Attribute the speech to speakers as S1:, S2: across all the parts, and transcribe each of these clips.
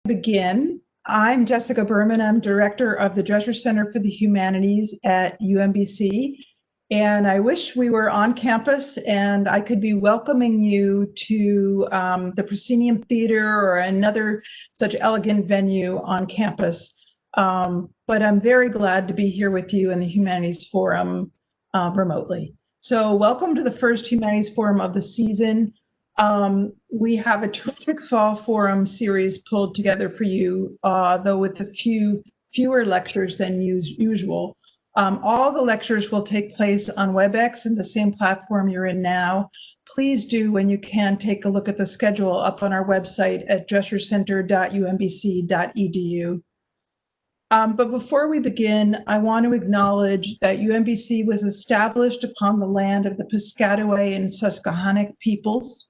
S1: Begin. I'm Jessica Berman. I'm director of the Drescher Center for the Humanities at UMBC. And I wish we were on campus and I could be welcoming you to the Proscenium Theater or another such elegant venue on campus. But I'm very glad to be here with you in the Humanities Forum remotely. So welcome to the first Humanities Forum of the season. We have a terrific fall forum series pulled together for you, though with a fewer lectures than usual. All the lectures will take place on WebEx and the same platform you're in now. Please do, when you can, take a look at the schedule up on our website at dreschercenter.umbc.edu. But before we begin, I want to acknowledge that UMBC was established upon the land of the Piscataway and Susquehannock peoples.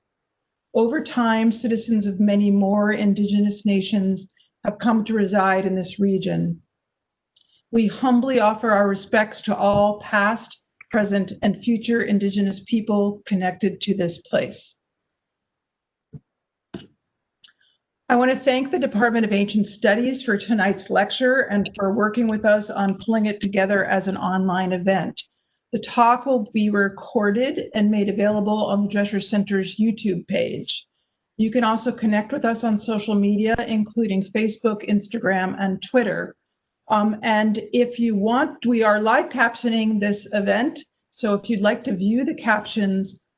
S1: Over time, citizens of many more indigenous nations have come to reside in this region. We humbly offer our respects to all past, present, and future indigenous people connected to this place. I want to thank the Department of Ancient Studies for tonight's lecture and for working with us on pulling it together as an online event. The talk will be recorded and made available on the Drescher Center's YouTube page. You can also connect with us on social media, including Facebook, Instagram, and Twitter. And if you want, we are live captioning this event. So if you'd like to view the captions,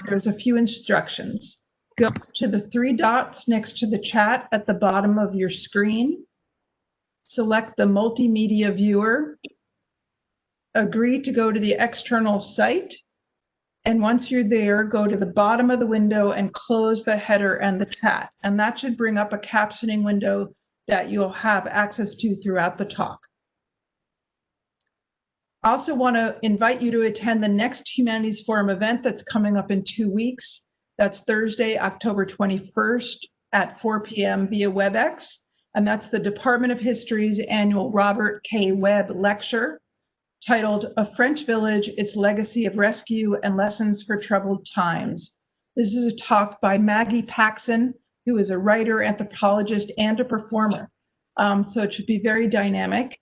S1: there's a few instructions. Go to the three dots next to the chat at the bottom of your screen. Select the multimedia viewer. Agree to go to the external site. And once you're there, go to the bottom of the window and close the header and the chat. And that should bring up a captioning window that you'll have access to throughout the talk. I also want to invite you to attend the next Humanities Forum event that's coming up in 2 weeks. That's Thursday, October 21st at 4 p.m. via WebEx. And that's the Department of History's annual Robert K. Webb Lecture, titled A French Village, Its Legacy of Rescue and Lessons for Troubled Times. This is a talk by Maggie Paxson, who is a writer, anthropologist, and a performer. So it should be very dynamic.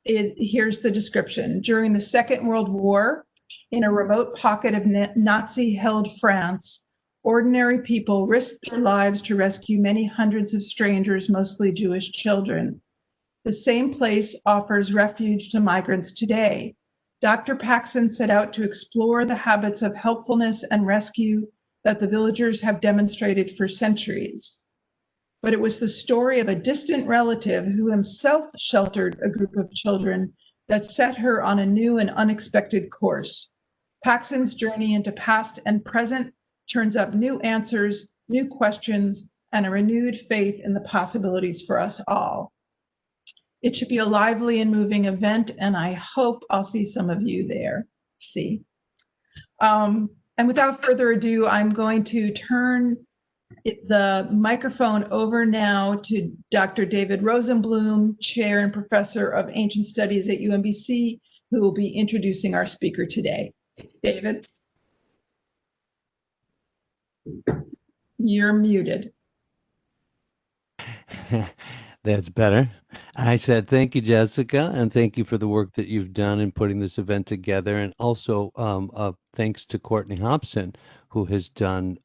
S1: Here's the description. During the Second World War, in a remote pocket of Nazi-held France, ordinary people risked their lives to rescue many hundreds of strangers, mostly Jewish children. The same place offers refuge to migrants today. Dr. Paxson set out to explore the habits of helpfulness and rescue that the villagers have demonstrated for centuries. But it was the story of a distant relative who himself sheltered a group of children that set her on a new and unexpected course. Paxson's journey into past and present turns up new answers, new questions, and a renewed faith in the possibilities for us all. It should be a lively and moving event, and I hope I'll see some of you there. And without further ado, I'm going to turn the microphone over now to Dr. David Rosenblum, Chair and Professor of Ancient Studies at UMBC, who will be introducing our speaker today. David? You're muted.
S2: That's better. I said, thank you, Jessica, and thank you for the work that you've done in putting this event together. And also thanks to Courtney Hobson, who has done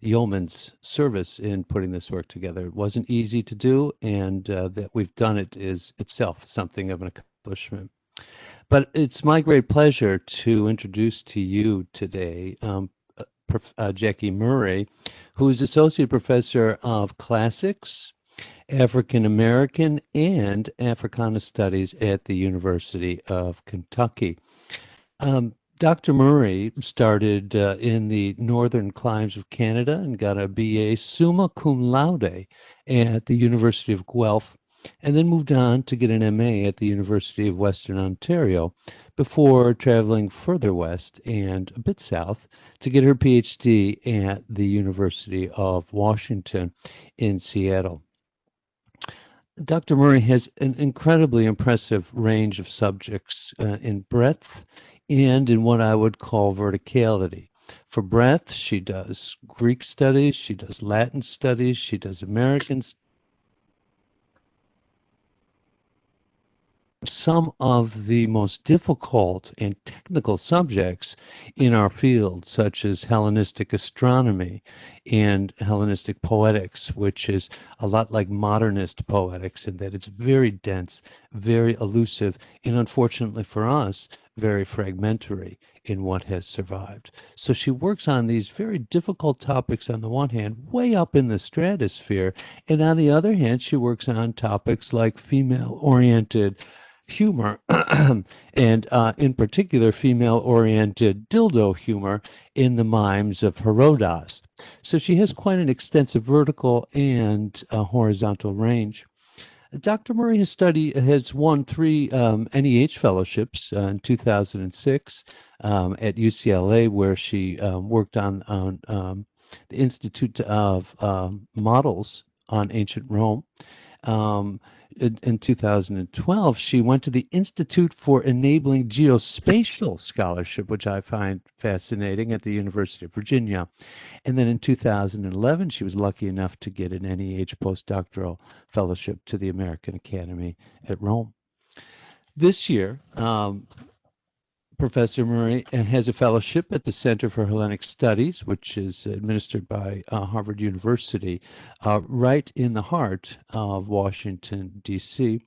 S2: yeoman's service in putting this work together. It wasn't easy to do, and that we've done it is itself something of an accomplishment. But it's my great pleasure to introduce to you today Jackie Murray, who is Associate Professor of Classics, African American, and Africana Studies at the University of Kentucky. Dr. Murray started in the northern climes of Canada and got a BA summa cum laude at the University of Guelph, and then moved on to get an MA at the University of Western Ontario before traveling further west and a bit south to get her PhD at the University of Washington in Seattle. Dr. Murray has an incredibly impressive range of subjects in breadth and in what I would call verticality. For breadth, she does Greek studies, she does Latin studies, she does American studies. Some of the most difficult and technical subjects in our field, such as Hellenistic astronomy and Hellenistic poetics, which is a lot like modernist poetics in that it's very dense, very elusive, and unfortunately for us, very fragmentary in what has survived. So she works on these very difficult topics on the one hand, way up in the stratosphere, and on the other hand, she works on topics like female-oriented humor, and in particular, female-oriented dildo humor in the mimes of Herodotus. So she has quite an extensive vertical and horizontal range. Dr. Murray has won 3 NEH fellowships in 2006 at UCLA, where she worked on the Institute of Models on Ancient Rome. In 2012, she went to the Institute for Enabling Geospatial Scholarship, which I find fascinating, at the University of Virginia. And then in 2011, she was lucky enough to get an NEH postdoctoral fellowship to the American Academy at Rome. This year, Professor Murray has a fellowship at the Center for Hellenic Studies, which is administered by Harvard University, right in the heart of Washington, D.C.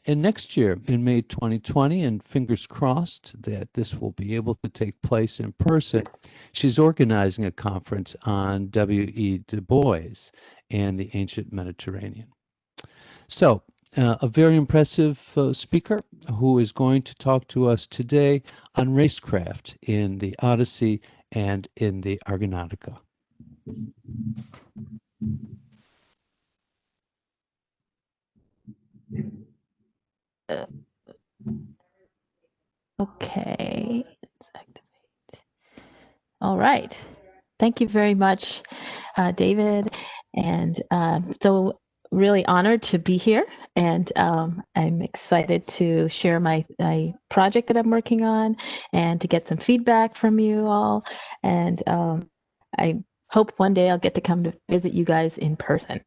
S2: And next year, in May 2020, and fingers crossed that this will be able to take place in person, she's organizing a conference on W.E. Du Bois and the ancient Mediterranean. So, a very impressive speaker who is going to talk to us today on racecraft in the Odyssey and in the Argonautica.
S3: Okay, let's activate. All right. Thank you very much, David. And so really honored to be here. And I'm excited to share my project that I'm working on and to get some feedback from you all. And I hope one day I'll get to come to visit you guys in person.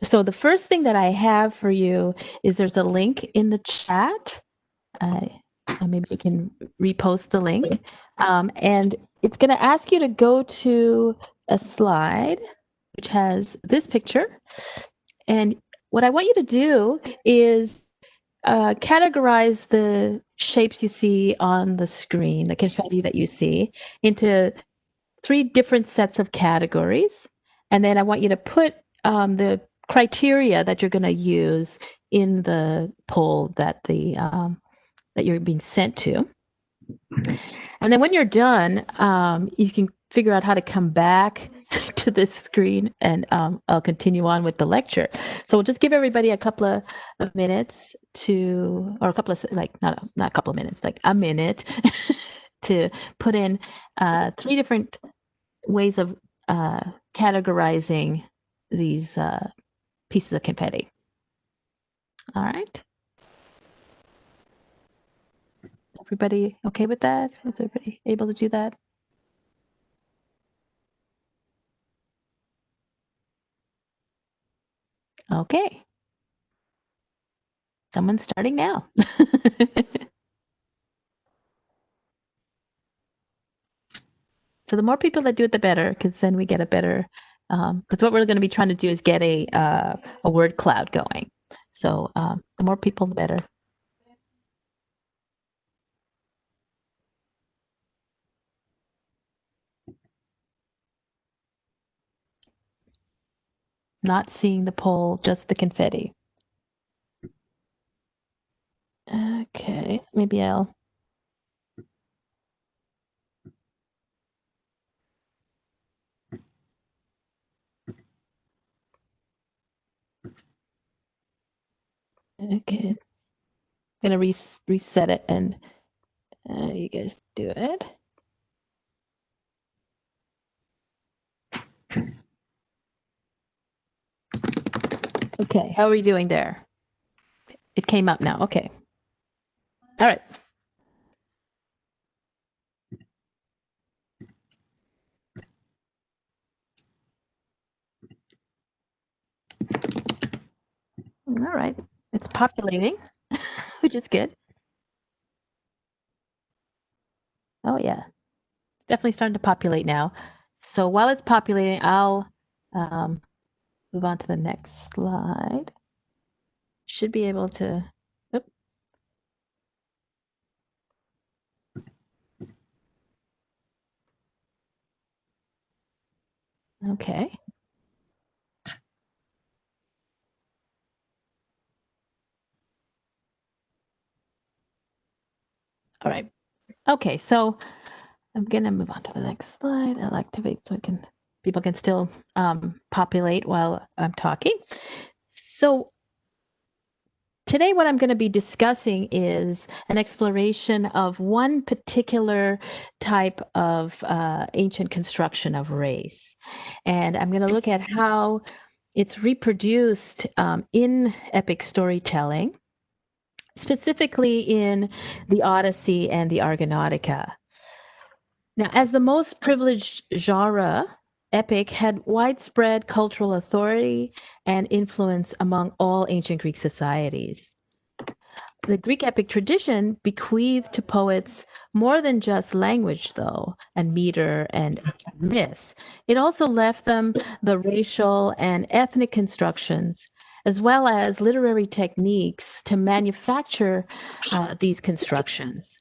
S3: So the first thing that I have for you is there's a link in the chat. Maybe we can repost the link. And it's going to ask you to go to a slide which has this picture. And what I want you to do is categorize the shapes you see on the screen, the confetti that you see, into 3 different sets of categories. And then I want you to put the criteria that you're going to use in the poll that that you're being sent to. And then when you're done, you can figure out how to come back to this screen, and I'll continue on with the lecture. So we'll just give everybody a couple of minutes to, or a couple of, like, not a couple of minutes, like a minute to put in 3 different ways of categorizing these pieces of confetti. All right. Everybody okay with that? Is everybody able to do that? Okay. Someone's starting now. So the more people that do it, the better, because then we get a better, because what we're going to be trying to do is get a word cloud going. So the more people, the better. Not seeing the poll, just the confetti. Okay, maybe I'll. Okay, I'm gonna reset it, and you guys do it. Okay, how are we doing there? It came up now. Okay. All right. All right. It's populating, which is good. Oh, yeah. Definitely starting to populate now. So while it's populating, I'll move on to the next slide. Should be able to. Oop. Okay. All right. Okay, so I'm gonna move on to the next slide. I'll activate so people can still populate while I'm talking. So today, what I'm going to be discussing is an exploration of one particular type of ancient construction of race. And I'm going to look at how it's reproduced in epic storytelling, specifically in the Odyssey and the Argonautica. Now, as the most privileged genre, epic had widespread cultural authority and influence among all ancient Greek societies. The Greek epic tradition bequeathed to poets more than just language, though, and meter and myths. It also left them the racial and ethnic constructions, as well as literary techniques to manufacture these constructions.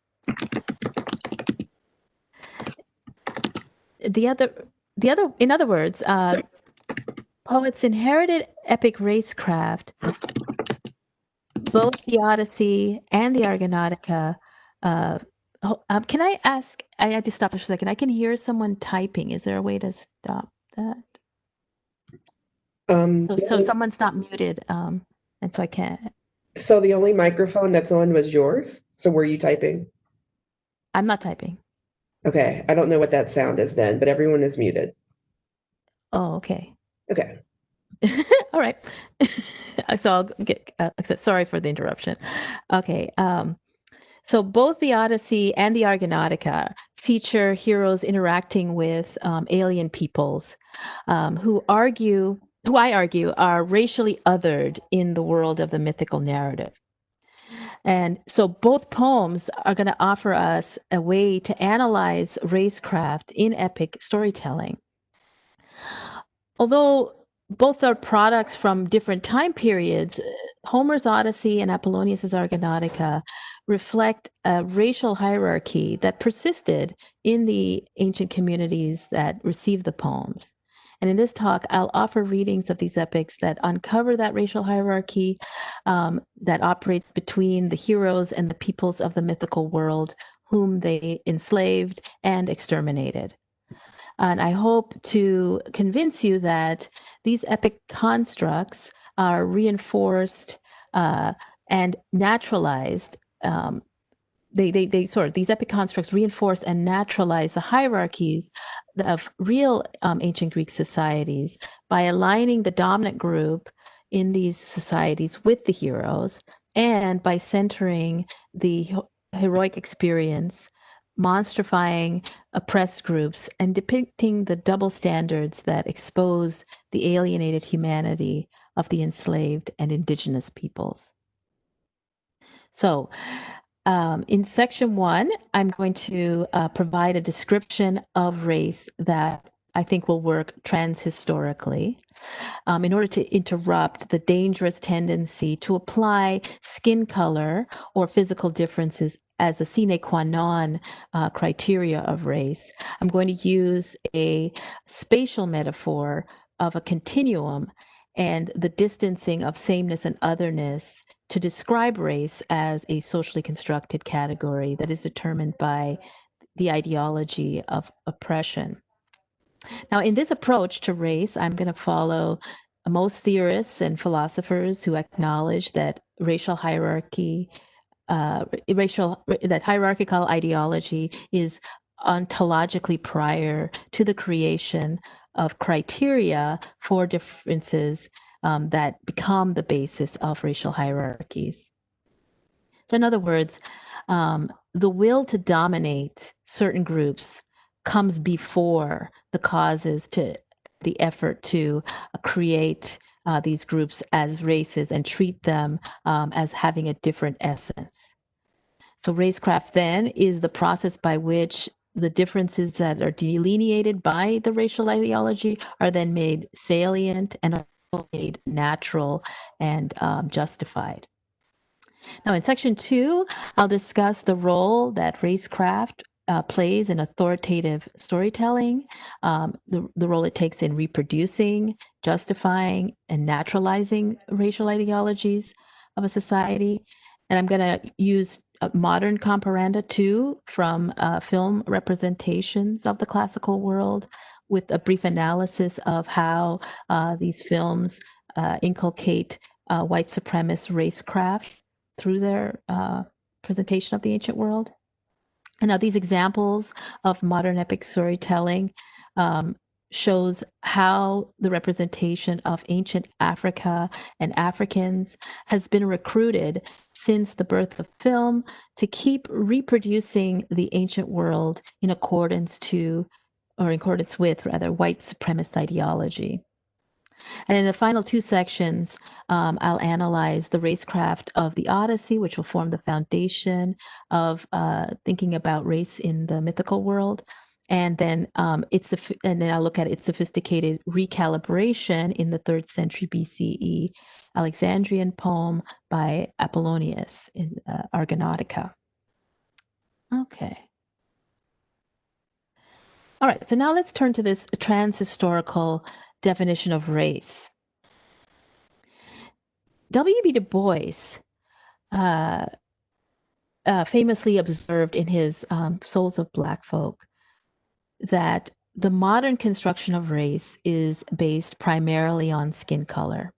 S3: In other words, poets inherited epic racecraft, both the Odyssey and the Argonautica. Can I ask? I had to stop for a second. I can hear someone typing. Is there a way to stop that? So someone's not muted, and so I can't.
S4: So the only microphone that's on was yours. So were you typing?
S3: I'm not typing.
S4: Okay, I don't know what that sound is then, but everyone is muted.
S3: Oh, okay.
S4: Okay.
S3: All right. So I'll get. Sorry for the interruption. Okay. So both the Odyssey and the Argonautica feature heroes interacting with alien peoples who I argue, are racially othered in the world of the mythical narrative. And so both poems are going to offer us a way to analyze racecraft in epic storytelling. Although both are products from different time periods, Homer's Odyssey and Apollonius' Argonautica reflect a racial hierarchy that persisted in the ancient communities that received the poems. And in this talk, I'll offer readings of these epics that uncover that racial hierarchy that operates between the heroes and the peoples of the mythical world whom they enslaved and exterminated. And I hope to convince you that these epic constructs are reinforced and naturalized. These epic constructs reinforce and naturalize the hierarchies of real ancient Greek societies by aligning the dominant group in these societies with the heroes and by centering the heroic experience, monstrifying oppressed groups, and depicting the double standards that expose the alienated humanity of the enslaved and indigenous peoples. So, in section 1, I'm going to provide a description of race that I think will work transhistorically in order to interrupt the dangerous tendency to apply skin color or physical differences as a sine qua non criteria of race. I'm going to use a spatial metaphor of a continuum and the distancing of sameness and otherness to describe race as a socially constructed category that is determined by the ideology of oppression. Now, in this approach to race, I'm going to follow most theorists and philosophers who acknowledge that racial hierarchy, that hierarchical ideology is ontologically prior to the creation of criteria for differences that become the basis of racial hierarchies. So in other words, the will to dominate certain groups comes before the causes to the effort to create these groups as races and treat them as having a different essence. So racecraft then is the process by which the differences that are delineated by the racial ideology are then made salient and are made natural and justified. Now, in section 2, I'll discuss the role that racecraft plays in authoritative storytelling, the role it takes in reproducing, justifying, and naturalizing racial ideologies of a society. And I'm going to use modern comparanda too from film representations of the classical world with a brief analysis of how these films inculcate white supremacist racecraft through their presentation of the ancient world. And now these examples of modern epic storytelling shows how the representation of ancient Africa and Africans has been recruited since the birth of film to keep reproducing the ancient world in accordance with white supremacist ideology. And in the final 2 sections, I'll analyze the racecraft of the Odyssey, which will form the foundation of thinking about race in the mythical world. And then I'll look at its sophisticated recalibration in the 3rd century BCE Alexandrian poem by Apollonius in Argonautica. Okay. All right, so now let's turn to this transhistorical definition of race. W.B. Du Bois famously observed in his Souls of Black Folk that the modern construction of race is based primarily on skin color.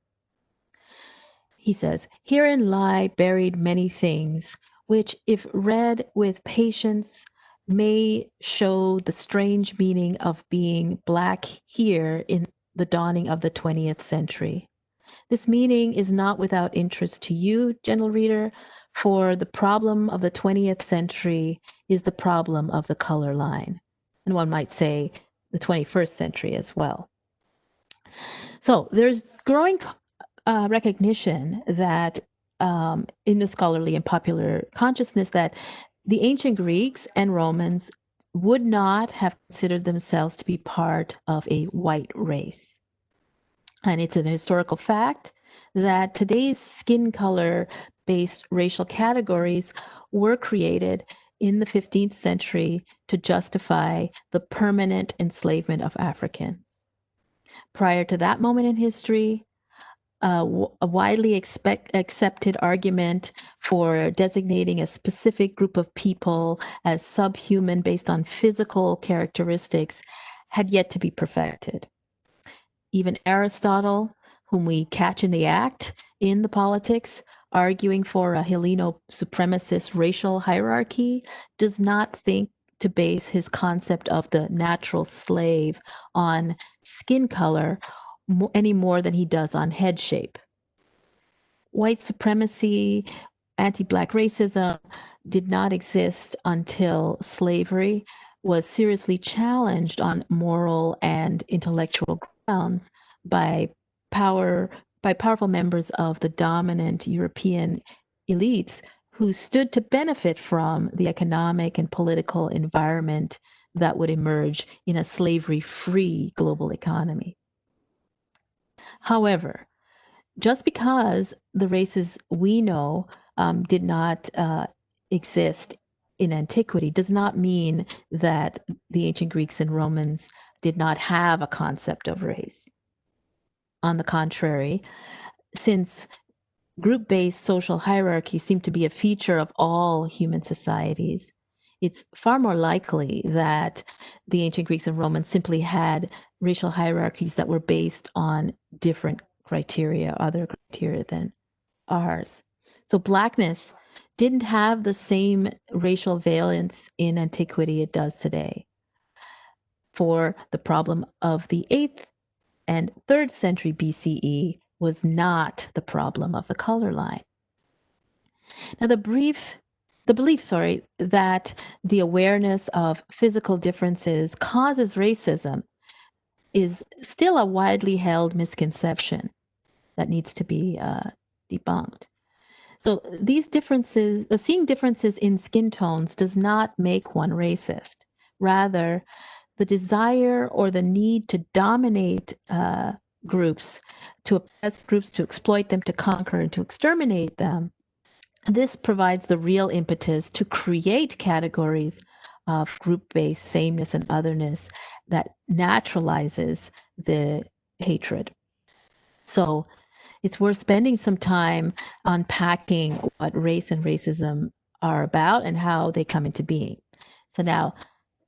S3: He says, "Herein lie buried many things, which, if read with patience, may show the strange meaning of being Black here in the dawning of the 20th century. This meaning is not without interest to you, gentle reader, for the problem of the 20th century is the problem of the color line." And one might say the 21st century as well. So there's growing recognition that in the scholarly and popular consciousness that the ancient Greeks and Romans would not have considered themselves to be part of a white race. And it's an historical fact that today's skin color-based racial categories were created in the 15th century to justify the permanent enslavement of Africans. Prior to that moment in history, a widely accepted argument for designating a specific group of people as subhuman based on physical characteristics had yet to be perfected. Even Aristotle, whom we catch in the act in the Politics, arguing for a Helleno-supremacist racial hierarchy, does not think to base his concept of the natural slave on skin color any more than he does on head shape. White supremacy, anti-Black racism did not exist until slavery was seriously challenged on moral and intellectual grounds by powerful members of the dominant European elites who stood to benefit from the economic and political environment that would emerge in a slavery-free global economy. However, just because the races we know did not exist in antiquity does not mean that the ancient Greeks and Romans did not have a concept of race. On the contrary, since group-based social hierarchies seem to be a feature of all human societies, it's far more likely that the ancient Greeks and Romans simply had racial hierarchies that were based on different criteria, other criteria than ours. So Blackness didn't have the same racial valence in antiquity it does today. For the problem of the 8th and 3rd century BCE was not the problem of the color line. Now, the belief that the awareness of physical differences causes racism is still a widely held misconception. that needs to be debunked. So these differences, seeing differences in skin tones does not make one racist. Rather, the desire or the need to dominate groups, to oppress groups, to exploit them, to conquer, and to exterminate them, this provides the real impetus to create categories of group-based sameness and otherness that naturalizes the hatred. So it's worth spending some time unpacking what race and racism are about and how they come into being. So now,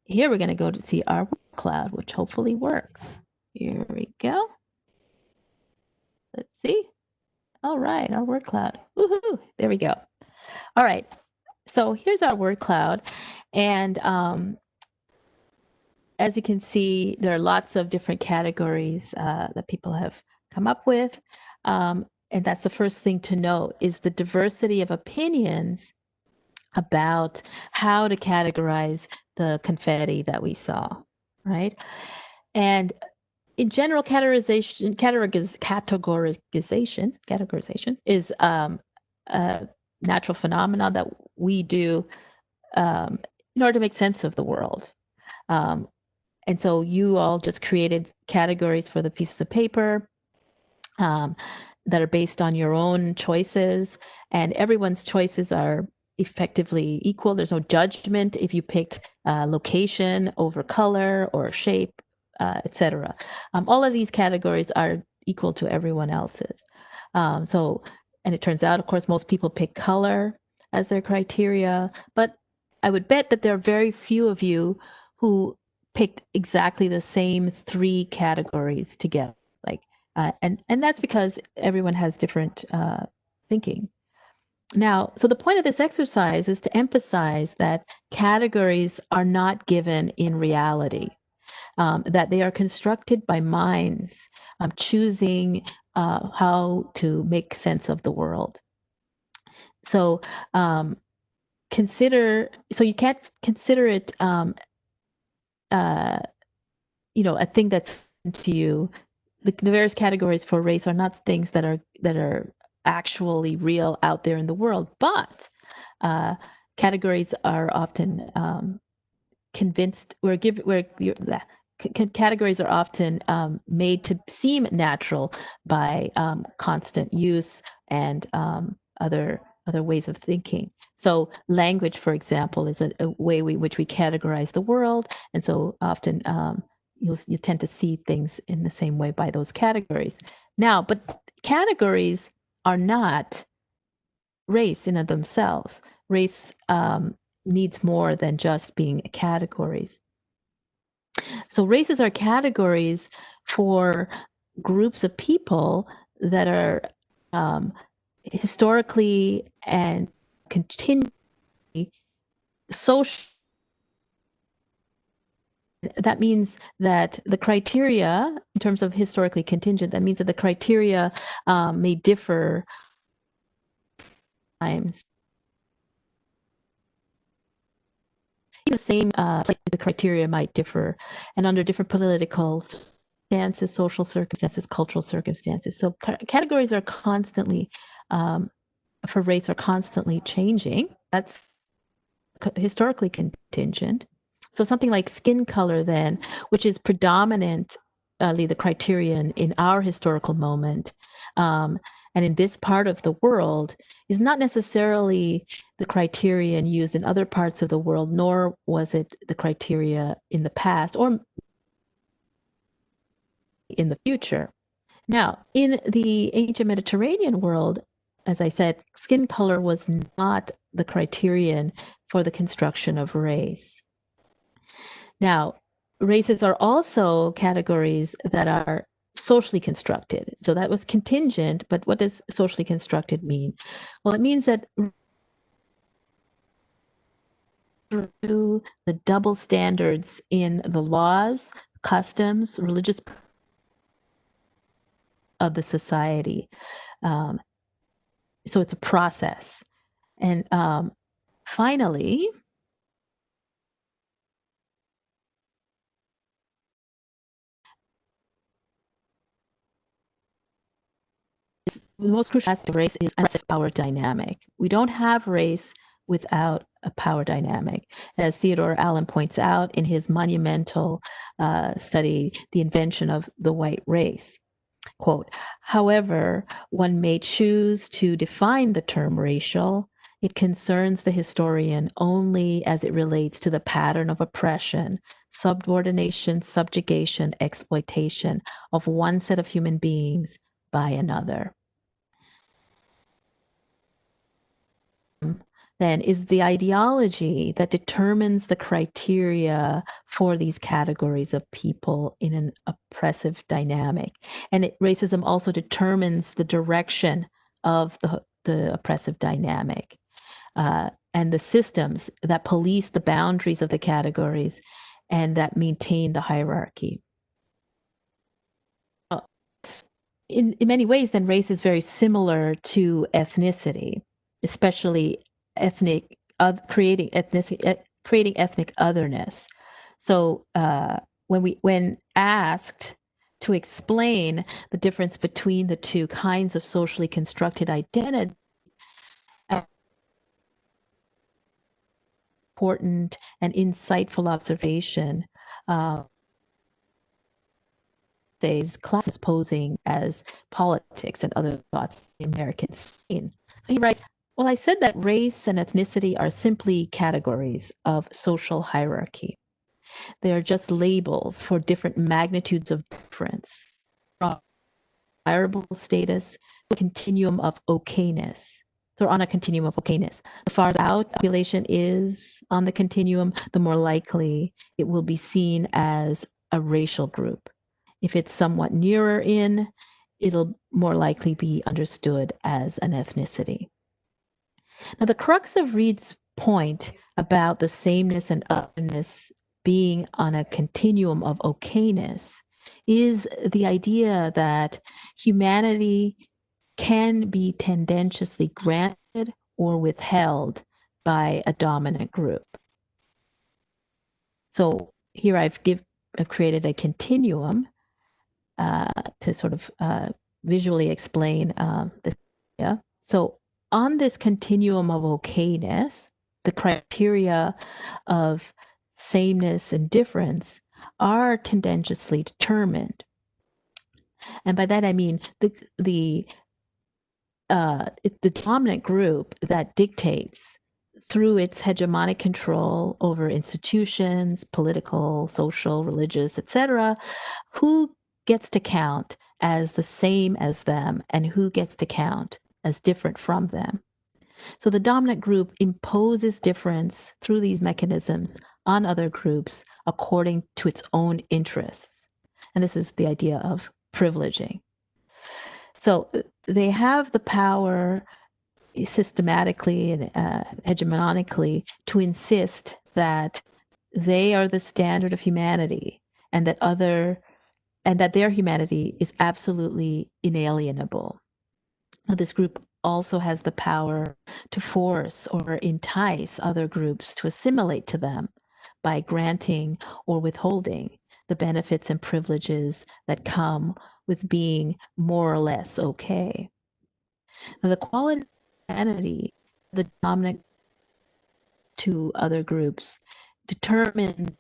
S3: here we're going to go to see our word cloud, which hopefully works. Here we go. Let's see. All right, our word cloud. Woohoo! There we go. All right. So here's our word cloud. And as you can see, there are lots of different categories that people have come up with. And that's the first thing to note is the diversity of opinions about how to categorize the confetti that we saw, right? And in general, categorization is a natural phenomenon that we do in order to make sense of the world. And so you all just created categories for the pieces of paper that are based on your own choices, and everyone's choices are effectively equal. There's no judgment if you picked location over color or shape, etc. All of these categories are equal to everyone else's. And it turns out, of course, most people pick color as their criteria, but I would bet that there are very few of you who picked exactly the same 3 categories together. And that's because everyone has different thinking. Now, so the point of this exercise is to emphasize that categories are not given in reality, that they are constructed by minds choosing how to make sense of the world. So you can't consider it, a thing that's to you. The various categories for race are not things that are actually real out there in the world, but categories are often categories are often made to seem natural by constant use and other ways of thinking. So language, for example, is a way which we categorize the world, and so often you tend to see things in the same way by those categories. Now, but categories are not race in and of themselves. Race needs more than just being categories. So races are categories for groups of people that are historically and continually social. That means that the criteria, in terms of historically contingent, that means that the criteria may differ times. The same place, the criteria might differ, and under different political circumstances, social circumstances, cultural circumstances. So categories are constantly, for race, are constantly changing. That's historically contingent. So something like skin color, then, which is predominantly the criterion in our historical moment, and in this part of the world, is not necessarily the criterion used in other parts of the world, nor was it the criteria in the past or in the future. Now, in the ancient Mediterranean world, as I said, skin color was not the criterion for the construction of race. Now, races are also categories that are socially constructed. So that was contingent, but what does socially constructed mean? Well, it means that through the double standards in the laws, customs, religious of the society. So it's a process. And finally, the most crucial aspect of race is a massive power dynamic. We don't have race without a power dynamic. As Theodore Allen points out in his monumental study, The Invention of the White Race, quote, however, one may choose to define the term racial. It concerns the historian only as it relates to the pattern of oppression, subordination, subjugation, exploitation of one set of human beings by another. Then is the ideology that determines the criteria for these categories of people in an oppressive dynamic. And racism also determines the direction of the oppressive dynamic and the systems that police the boundaries of the categories and that maintain the hierarchy. In many ways, then race is very similar to ethnicity, especially creating ethnic otherness. So when asked to explain the difference between the two kinds of socially constructed identity, important and insightful observation. Days classes posing as politics and other thoughts in the American scene. So he writes, well, I said that race and ethnicity are simply categories of social hierarchy. They are just labels for different magnitudes of difference, from desirable status to a continuum of okayness. So on a continuum of okayness, the farther out a population is on the continuum, the more likely it will be seen as a racial group. If it's somewhat nearer in, it'll more likely be understood as an ethnicity. Now, the crux of Reid's point about the sameness and otherness being on a continuum of okayness is the idea that humanity can be tendentiously granted or withheld by a dominant group. So here I've created a continuum to sort of visually explain this idea. So on this continuum of okayness, the criteria of sameness and difference are tendentiously determined. And by that I mean the dominant group that dictates through its hegemonic control over institutions, political, social, religious, etc., who gets to count as the same as them and who gets to count as different from them. So the dominant group imposes difference through these mechanisms on other groups according to its own interests. And this is the idea of privileging. So they have the power systematically and hegemonically to insist that they are the standard of humanity and that their humanity is absolutely inalienable. Now, this group also has the power to force or entice other groups to assimilate to them by granting or withholding the benefits and privileges that come with being more or less okay. Now, the quality of humanity, the dominant to other groups, determines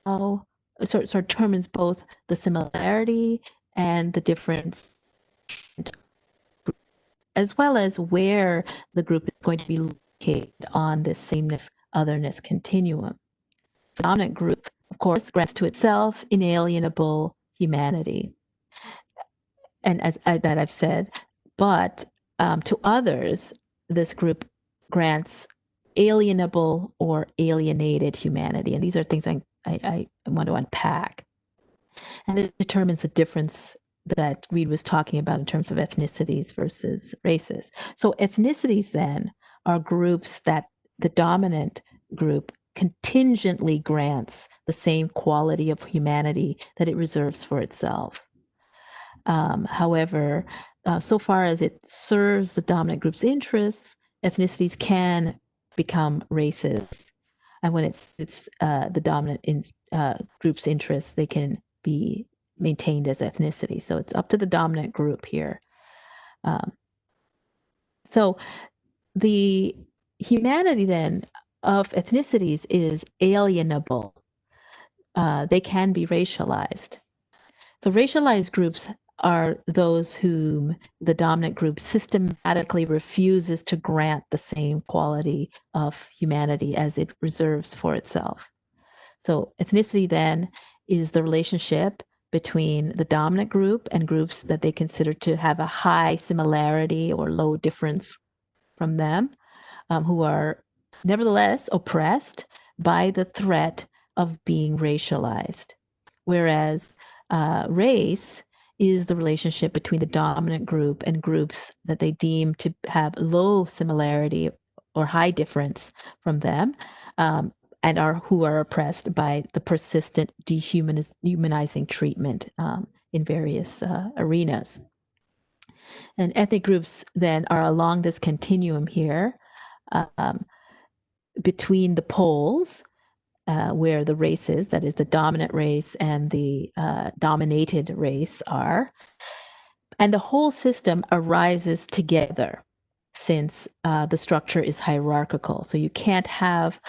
S3: both the similarity and the difference, as well as where the group is going to be located on this sameness otherness continuum. The dominant group, of course, grants to itself inalienable humanity, and that I've said, but to others, this group grants alienable or alienated humanity, and these are things I want to unpack. And it determines the difference that Reid was talking about in terms of ethnicities versus races. So ethnicities then are groups that the dominant group contingently grants the same quality of humanity that it reserves for itself. However, so far as it serves the dominant group's interests, ethnicities can become races. And when it suits the dominant group's interests, they can be maintained as ethnicity. So it's up to the dominant group here. So the humanity then of ethnicities is alienable. They can be racialized. So racialized groups are those whom the dominant group systematically refuses to grant the same quality of humanity as it reserves for itself. So ethnicity then is the relationship between the dominant group and groups that they consider to have a high similarity or low difference from them, who are nevertheless oppressed by the threat of being racialized. Whereas race is the relationship between the dominant group and groups that they deem to have low similarity or high difference from them, and who are oppressed by the persistent dehumanizing treatment in various arenas. And ethnic groups then are along this continuum here, between the poles, where the races, that is the dominant race and the dominated race, are. And the whole system arises together since the structure is hierarchical. So you can't have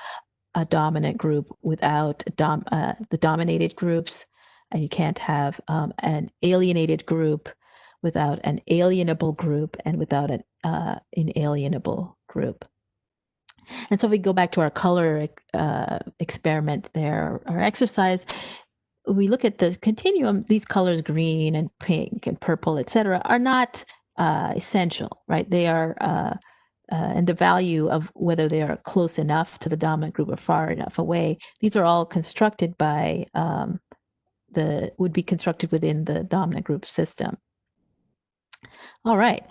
S3: a dominant group without the dominated groups, and you can't have an alienated group without an alienable group, and without an inalienable group. And so if we go back to our color experiment there, our exercise, we look at the continuum. These colors, green and pink and purple, et cetera, are not essential, right? They are, and the value of whether they are close enough to the dominant group or far enough away, these are all constructed by would be constructed within the dominant group system. All right.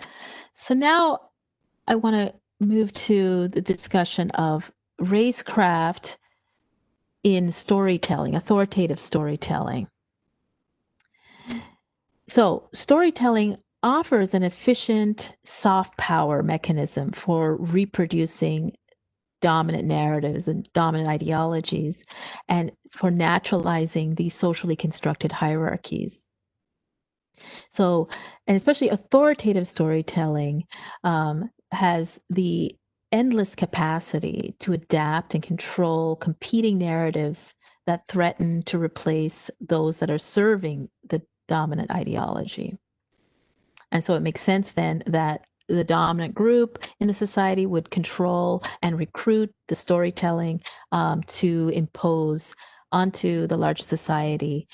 S3: So now I want to move to the discussion of racecraft in storytelling, authoritative storytelling. So storytelling offers an efficient soft power mechanism for reproducing dominant narratives and dominant ideologies, and for naturalizing these socially constructed hierarchies. So, and especially authoritative storytelling has the endless capacity to adapt and control competing narratives that threaten to replace those that are serving the dominant ideology. And so it makes sense then that the dominant group in the society would control and recruit the storytelling to impose onto the larger society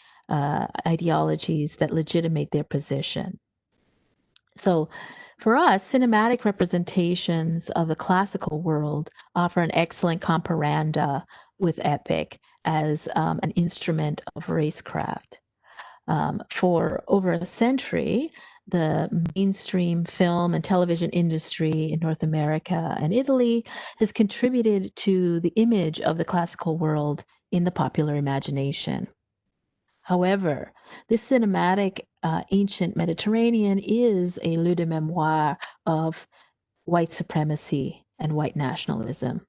S3: ideologies that legitimate their position. So for us, cinematic representations of the classical world offer an excellent comparanda with epic as an instrument of racecraft. For over a century, the mainstream film and television industry in North America and Italy has contributed to the image of the classical world in the popular imagination. However, this cinematic ancient Mediterranean is a lieu de mémoire of white supremacy and white nationalism.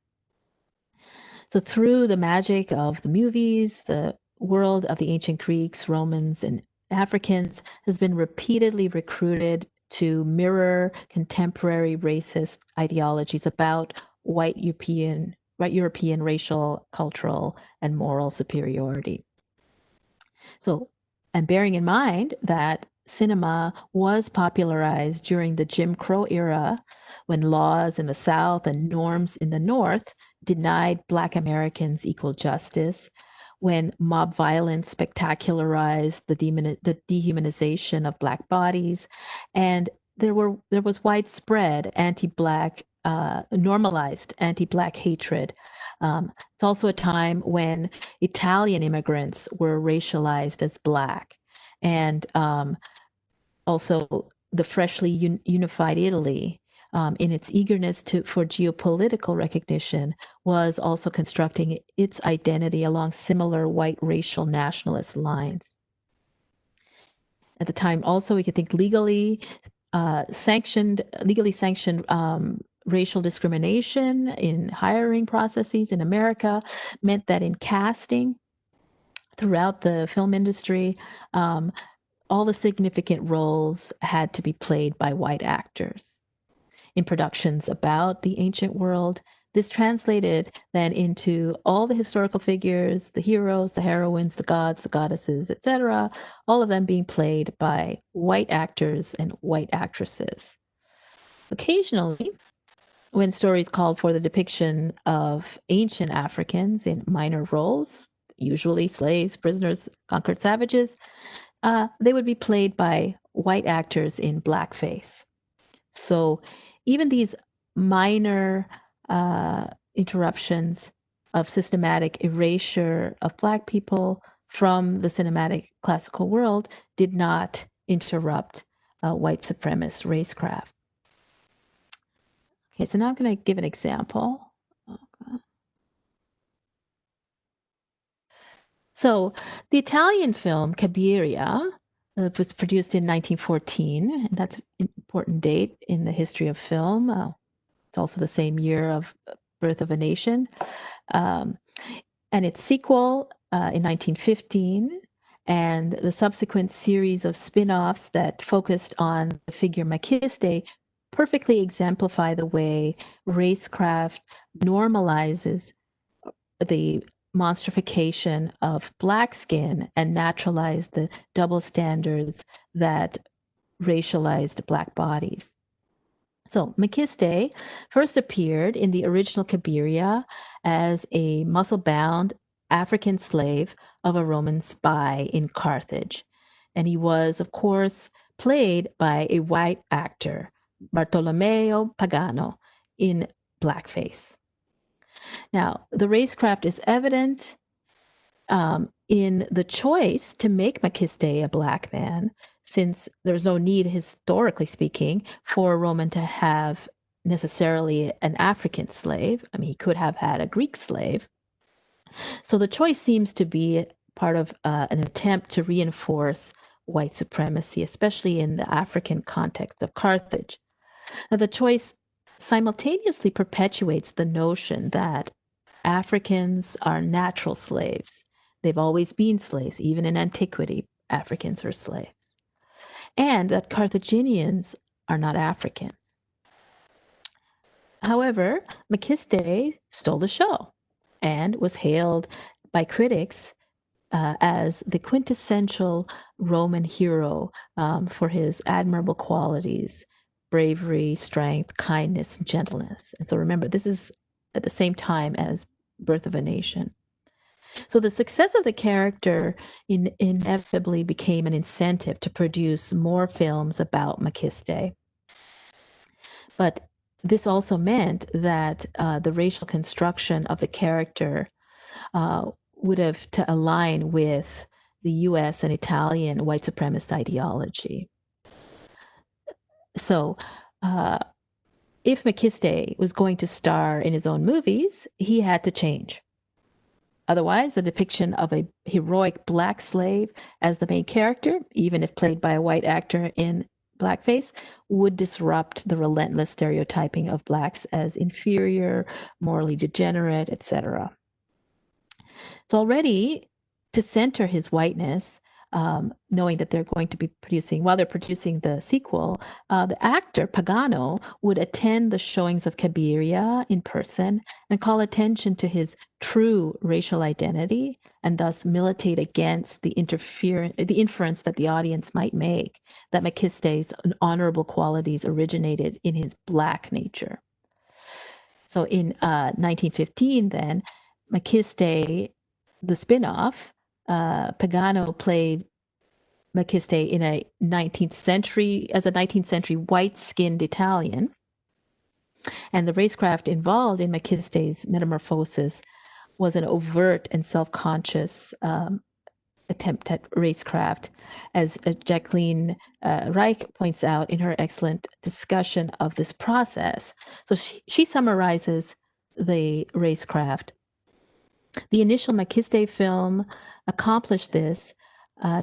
S3: So through the magic of the movies, the world of the ancient Greeks, Romans, and Africans has been repeatedly recruited to mirror contemporary racist ideologies about white European racial, cultural, and moral superiority. So, and bearing in mind that cinema was popularized during the Jim Crow era, when laws in the South and norms in the North denied Black Americans equal justice, when mob violence spectacularized the dehumanization of Black bodies, and there was widespread anti-Black, normalized anti-Black hatred. It's also a time when Italian immigrants were racialized as Black, and also the freshly unified Italy, in its eagerness for geopolitical recognition, was also constructing its identity along similar white racial nationalist lines. At the time, also, we could think legally sanctioned racial discrimination in hiring processes in America meant that in casting throughout the film industry, all the significant roles had to be played by white actors. in productions about the ancient world. This translated then into all the historical figures, the heroes, the heroines, the gods, the goddesses, etc., all of them being played by white actors and white actresses. Occasionally, when stories called for the depiction of ancient Africans in minor roles, usually slaves, prisoners, conquered savages, they would be played by white actors in blackface. So even these minor interruptions of systematic erasure of Black people from the cinematic classical world did not interrupt white supremacist racecraft. Okay, so now I'm going to give an example. Okay. So the Italian film Cabiria was produced in 1914, and that's an important date in the history of film. It's also the same year of Birth of a Nation. And its sequel in 1915, and the subsequent series of spin-offs that focused on the figure Makiste perfectly exemplify the way racecraft normalizes the monstrification of Black skin and naturalized the double standards that racialized Black bodies. So Makiste first appeared in the original Cabiria as a muscle-bound African slave of a Roman spy in Carthage. And he was, of course, played by a white actor, Bartolomeo Pagano, in blackface. Now, the racecraft is evident in the choice to make Makiste a Black man, since there's no need, historically speaking, for a Roman to have necessarily an African slave. I mean, he could have had a Greek slave. So the choice seems to be part of an attempt to reinforce white supremacy, especially in the African context of Carthage. Now, the choice simultaneously perpetuates the notion that Africans are natural slaves. They've always been slaves. Even in antiquity, Africans were slaves. And that Carthaginians are not Africans. However, Makiste stole the show and was hailed by critics as the quintessential Roman hero for his admirable qualities, bravery, strength, kindness, and gentleness. And so remember, this is at the same time as Birth of a Nation. So the success of the character inevitably became an incentive to produce more films about Makiste. But this also meant that the racial construction of the character would have to align with the US and Italian white supremacist ideology. So if Makiste was going to star in his own movies, he had to change. Otherwise, the depiction of a heroic Black slave as the main character, even if played by a white actor in blackface, would disrupt the relentless stereotyping of Blacks as inferior, morally degenerate, etc. So already, to center his whiteness, knowing that they're going to be producing, while they're producing the sequel, the actor Pagano would attend the showings of Cabiria in person and call attention to his true racial identity, and thus militate against the inference that the audience might make that Makiste's honorable qualities originated in his Black nature. So in 1915, then, Makiste, the spin-off, Pagano played Makiste in a 19th century white-skinned Italian, and the racecraft involved in Makiste's metamorphosis was an overt and self-conscious attempt at racecraft, as Jacqueline Reich points out in her excellent discussion of this process. So she summarizes the racecraft. The initial Makiste film accomplished this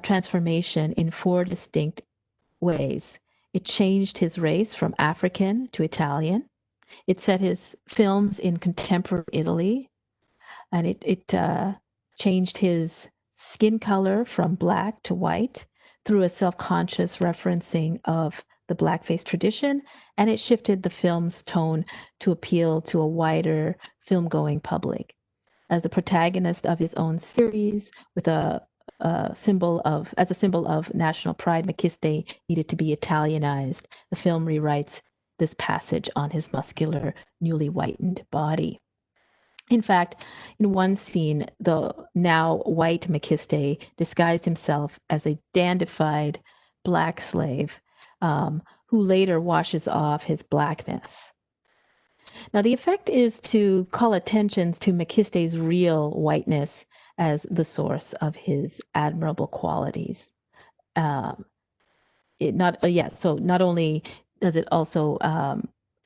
S3: transformation in 4 distinct ways. It changed his race from African to Italian. It set his films in contemporary Italy, and it changed his skin color from Black to white through a self-conscious referencing of the blackface tradition, and it shifted the film's tone to appeal to a wider film-going public. As the protagonist of his own series, with a symbol of national pride, Makiste needed to be Italianized. The film rewrites this passage on his muscular, newly whitened body. In fact, in one scene, the now white Makiste disguised himself as a dandified black slave who later washes off his blackness. Now, the effect is to call attention to Makiste's real whiteness as the source of his admirable qualities. So not only does it also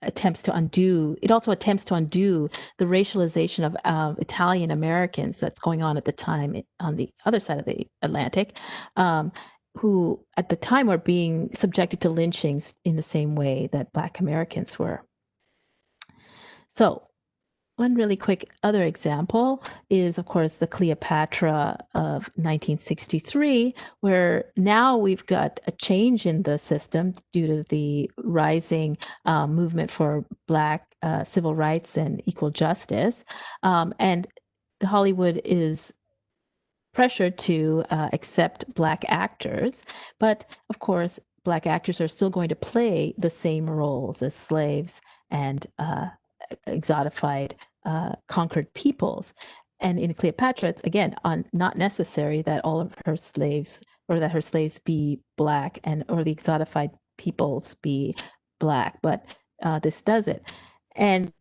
S3: attempts to undo the racialization of Italian Americans that's going on at the time on the other side of the Atlantic, who at the time were being subjected to lynchings in the same way that Black Americans were. So one really quick other example is, of course, the Cleopatra of 1963, where now we've got a change in the system due to the rising movement for Black civil rights and equal justice. And Hollywood is pressured to accept Black actors. But of course, Black actors are still going to play the same roles as slaves and exotified conquered peoples. And in Cleopatra, it's again not necessary that all of her slaves or that her slaves be Black or the exotified peoples be Black, but this does it. And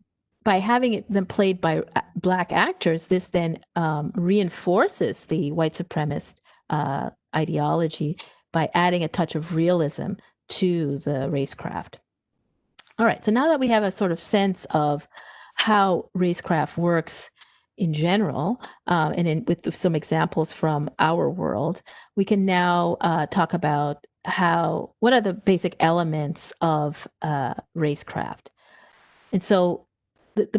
S3: by having them played by Black actors, this then reinforces the white supremacist ideology by adding a touch of realism to the Racecraft. All right, so now that we have a sort of sense of how Racecraft works in general, with some examples from our world, we can now talk about what are the basic elements of Racecraft. And so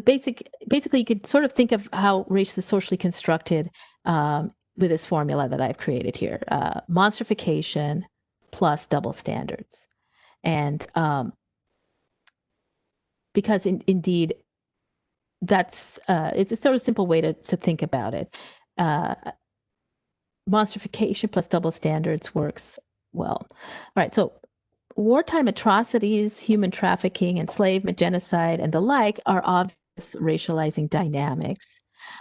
S3: basically you could sort of think of how race is socially constructed with this formula that I've created here: monstrification plus double standards. And because indeed, that's it's a sort of simple way to think about it. Monstrification plus double standards works well. All right, so wartime atrocities, human trafficking, enslavement, genocide, and the like are obvious racializing dynamics,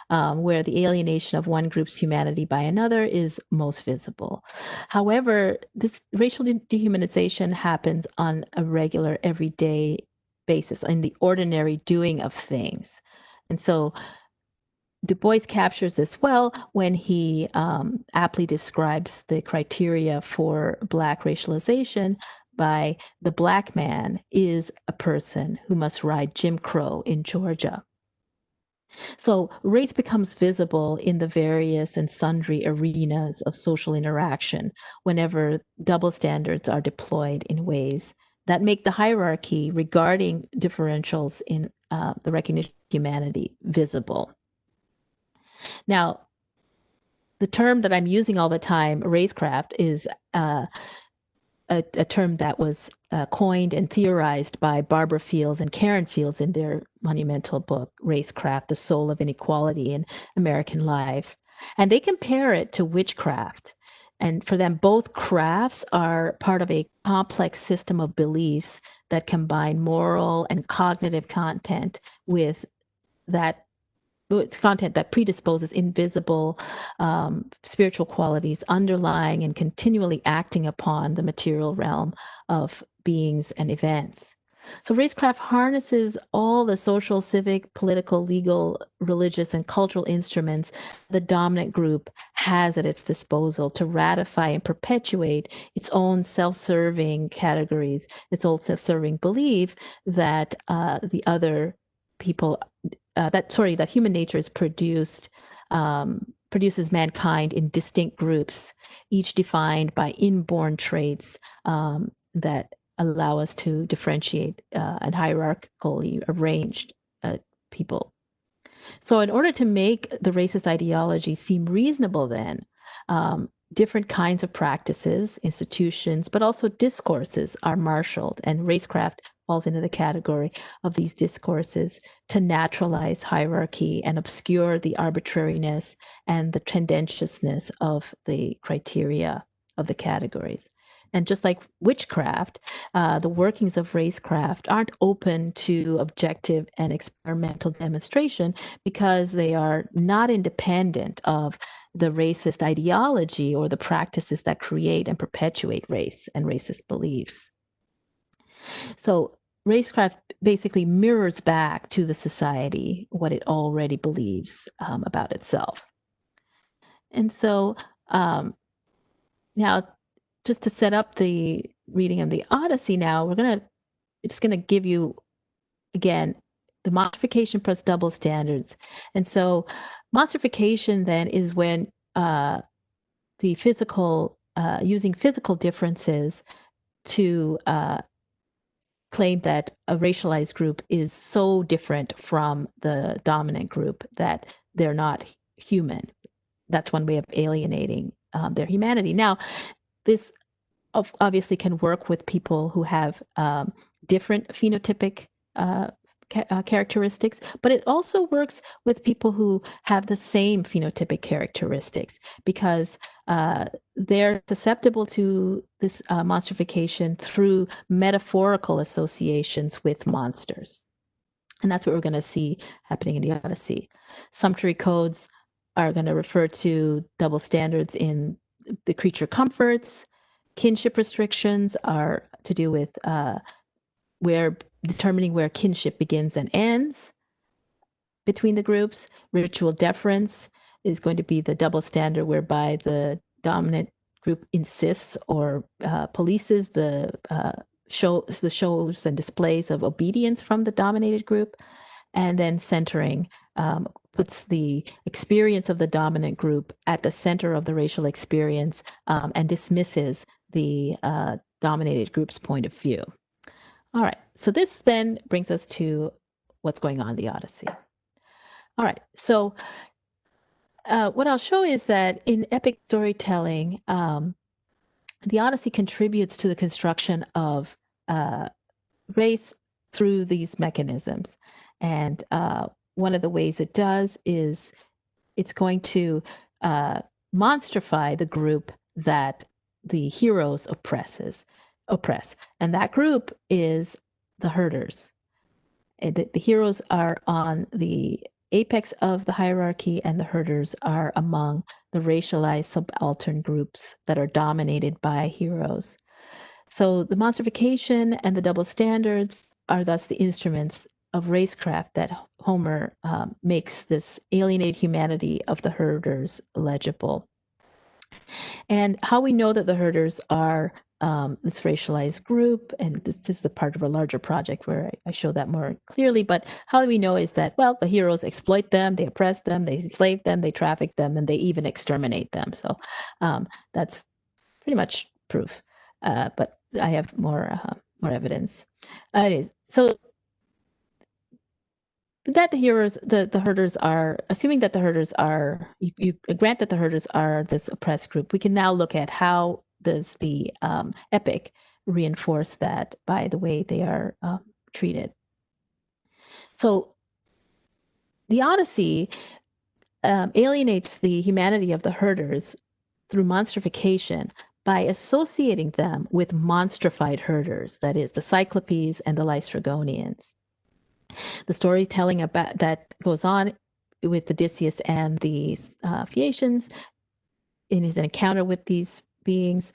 S3: where the alienation of one group's humanity by another is most visible. However, this racial dehumanization happens on a regular, everyday basis, in the ordinary doing of things. And so Du Bois captures this well when he aptly describes the criteria for Black racialization by the Black man is a person who must ride Jim Crow in Georgia. So race becomes visible in the various and sundry arenas of social interaction whenever double standards are deployed in ways that make the hierarchy regarding differentials in the recognition of humanity visible. Now, the term that I'm using all the time, Racecraft, is a term that was coined and theorized by Barbara Fields and Karen Fields in their monumental book, Racecraft, The Soul of Inequality in American Life. And they compare it to witchcraft. And for them, both crafts are part of a complex system of beliefs that combine moral and cognitive content with content that predisposes invisible spiritual qualities underlying and continually acting upon the material realm of beings and events. So Racecraft harnesses all the social, civic, political, legal, religious, and cultural instruments the dominant group has at its disposal to ratify and perpetuate its own self-serving categories, its own self-serving belief that the other people that human nature is produces mankind in distinct groups, each defined by inborn traits that allow us to differentiate and hierarchically arranged people. So in order to make the racist ideology seem reasonable then, different kinds of practices, institutions, but also discourses are marshaled, and Racecraft falls into the category of these discourses to naturalize hierarchy and obscure the arbitrariness and the tendentiousness of the criteria of the categories. And just like witchcraft, the workings of racecraft aren't open to objective and experimental demonstration because they are not independent of the racist ideology or the practices that create and perpetuate race and racist beliefs. So racecraft basically mirrors back to the society what it already believes about itself. And so now, just to set up the reading of the Odyssey now, we're just going to give you, again, the monstrification plus double standards. And so monstrification then is when the physical, using physical differences to claim that a racialized group is so different from the dominant group that they're not human. That's one way of alienating their humanity. Now, this obviously can work with people who have different phenotypic characteristics, but it also works with people who have the same phenotypic characteristics because they're susceptible to this monstrification through metaphorical associations with monsters. And that's what we're going to see happening in the Odyssey. Sumptuary codes are going to refer to double standards in the creature comforts. Kinship restrictions are to do with determining where kinship begins and ends between the groups. Ritual deference is going to be the double standard whereby the dominant group insists or polices the shows and displays of obedience from the dominated group. And then centering puts the experience of the dominant group at the center of the racial experience and dismisses the dominated group's point of view. All right, so this then brings us to what's going on in the Odyssey. All right, so what I'll show is that in epic storytelling, the Odyssey contributes to the construction of race through these mechanisms. And one of the ways it does is it's going to monstrify the group that the heroes oppress. And that group is the herders. The heroes are on the apex of the hierarchy, and the herders are among the racialized subaltern groups that are dominated by heroes. So the monstrification and the double standards are thus the instruments of racecraft that Homer makes this alienated humanity of the herders legible. And how we know that the herders are this racialized group, and this is the part of a larger project where I show that more clearly, but how we know is that, well, the heroes exploit them, they oppress them, they enslave them, they traffic them, and they even exterminate them. So that's pretty much proof. But I have more evidence. Anyways, so that the heroes, the herders are, assuming that the herders are, you grant that the herders are this oppressed group, we can now look at how does the epic reinforce that by the way they are treated. So the Odyssey alienates the humanity of the herders through monstrification by associating them with monstrified herders, that is, the Cyclopes and the Laestrygonians. The storytelling about that goes on with Odysseus and the Phaeacians in his encounter with these beings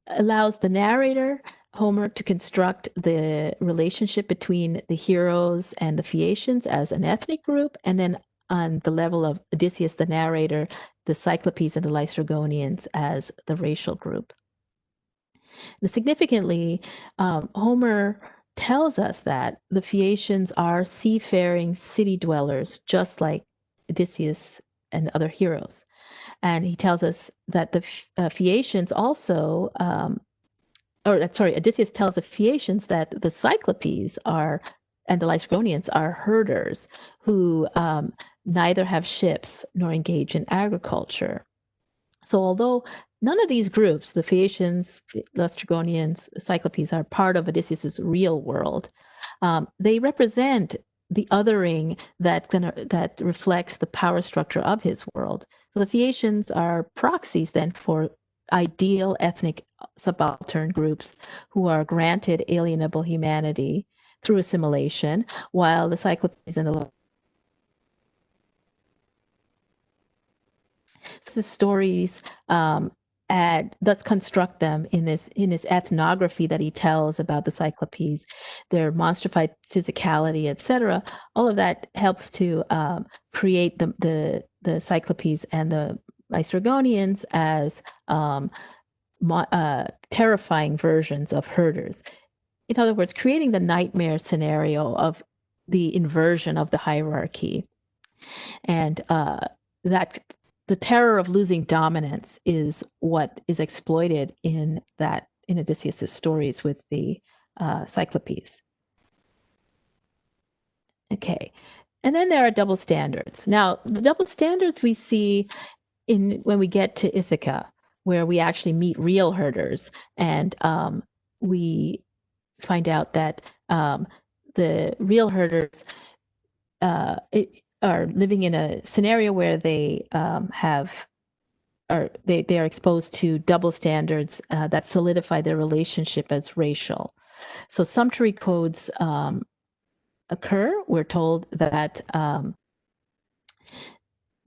S3: allows the narrator, Homer, to construct the relationship between the heroes and the Phaeacians as an ethnic group, and then on the level of Odysseus, the narrator, the Cyclopes and the Laestrygonians as the racial group. And significantly, Homer tells us that the Phaeacians are seafaring city dwellers, just like Odysseus and other heroes. And he tells us that the Phaeacians also, Odysseus tells the Phaeacians that the Cyclopes are, and the Laestrygonians are herders who neither have ships nor engage in agriculture. So although none of these groups, the Phaeacians, Laestrygonians, Cyclopes, are part of Odysseus's real world, they represent the othering that reflects the power structure of his world. So the Phaeacians are proxies then for ideal ethnic subaltern groups who are granted alienable humanity through assimilation, while the Cyclopes and the stories let's construct them in this ethnography that he tells about the Cyclopes, their monstrified physicality, etc. All of that helps to create the Cyclopes and the Laestrygonians as terrifying versions of herders. In other words, creating the nightmare scenario of the inversion of the hierarchy, and that the terror of losing dominance is what is exploited in Odysseus's stories with the Cyclopes. Okay, and then there are double standards. Now, the double standards we see when we get to Ithaca, where we actually meet real herders, and we find out that the real herders are living in a scenario where they are exposed to double standards that solidify their relationship as racial. So sumptuary codes occur. We're told that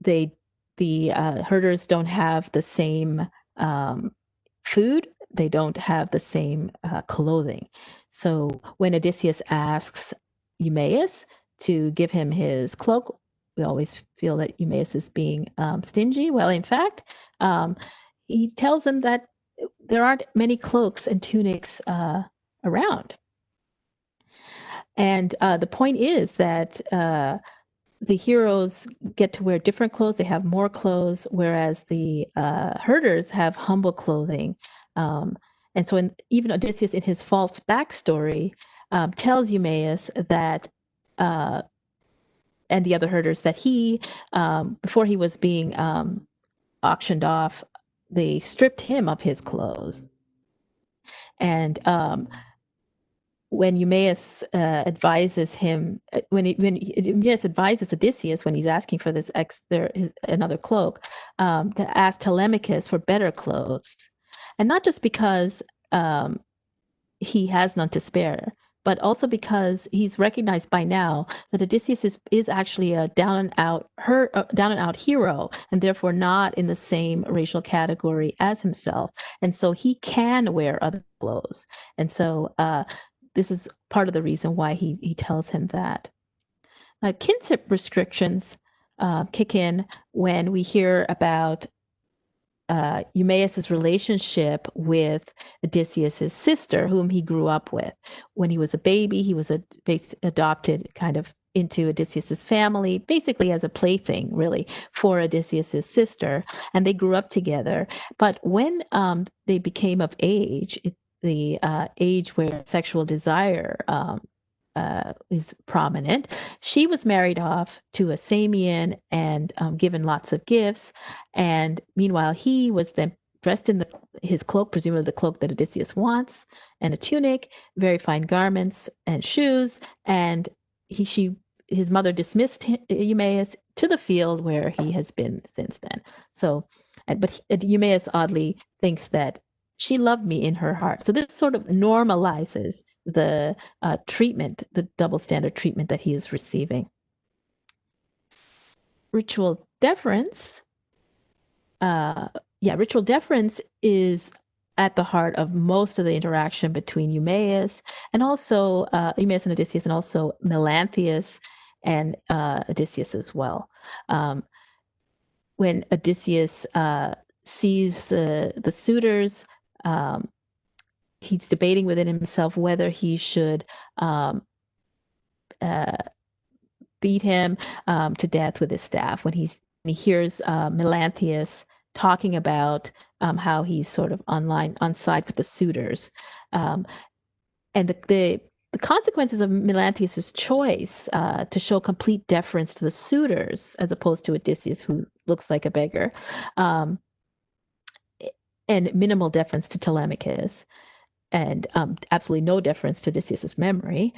S3: the herders don't have the same food. They don't have the same clothing. So when Odysseus asks Eumaeus to give him his cloak, we always feel that Eumaeus is being stingy. Well, in fact, he tells him that there aren't many cloaks and tunics around. And the point is that the heroes get to wear different clothes. They have more clothes, whereas the herders have humble clothing. And so even Odysseus, in his false backstory, tells Eumaeus that, and the other herders, that he, before he was being auctioned off, they stripped him of his clothes. And when Eumaeus advises him, when Eumaeus advises Odysseus when he's asking for another cloak, to ask Telemachus for better clothes, and not just because he has none to spare, but also because he's recognized by now that Odysseus is actually a down and out hero, and therefore not in the same racial category as himself, and so he can wear other clothes, and so this is part of the reason why he tells him that. Kinship restrictions kick in when we hear about Eumaeus's relationship with Odysseus's sister, whom he grew up with. When he was a baby, he was adopted kind of into Odysseus's family, basically as a plaything, really, for Odysseus's sister, and they grew up together. But when they became of age, the age where sexual desire is prominent, she was married off to a Samian and given lots of gifts. And meanwhile, he was then dressed in his cloak, presumably the cloak that Odysseus wants, and a tunic, very fine garments and shoes. And his mother dismissed Eumaeus to the field where he has been since then. So, but Eumaeus oddly thinks that she loved me in her heart. So this sort of normalizes the treatment, the double standard treatment that he is receiving. Ritual deference. Ritual deference is at the heart of most of the interaction between Eumaeus and Odysseus, and also Melanthius and Odysseus as well. When Odysseus sees the suitors, he's debating within himself whether he should beat him to death with his staff. When he hears Melanthius talking about how he's sort of on side with the suitors, and the consequences of Melanthius's choice to show complete deference to the suitors as opposed to Odysseus, who looks like a beggar, and minimal deference to Telemachus, and absolutely no deference to Odysseus's memory,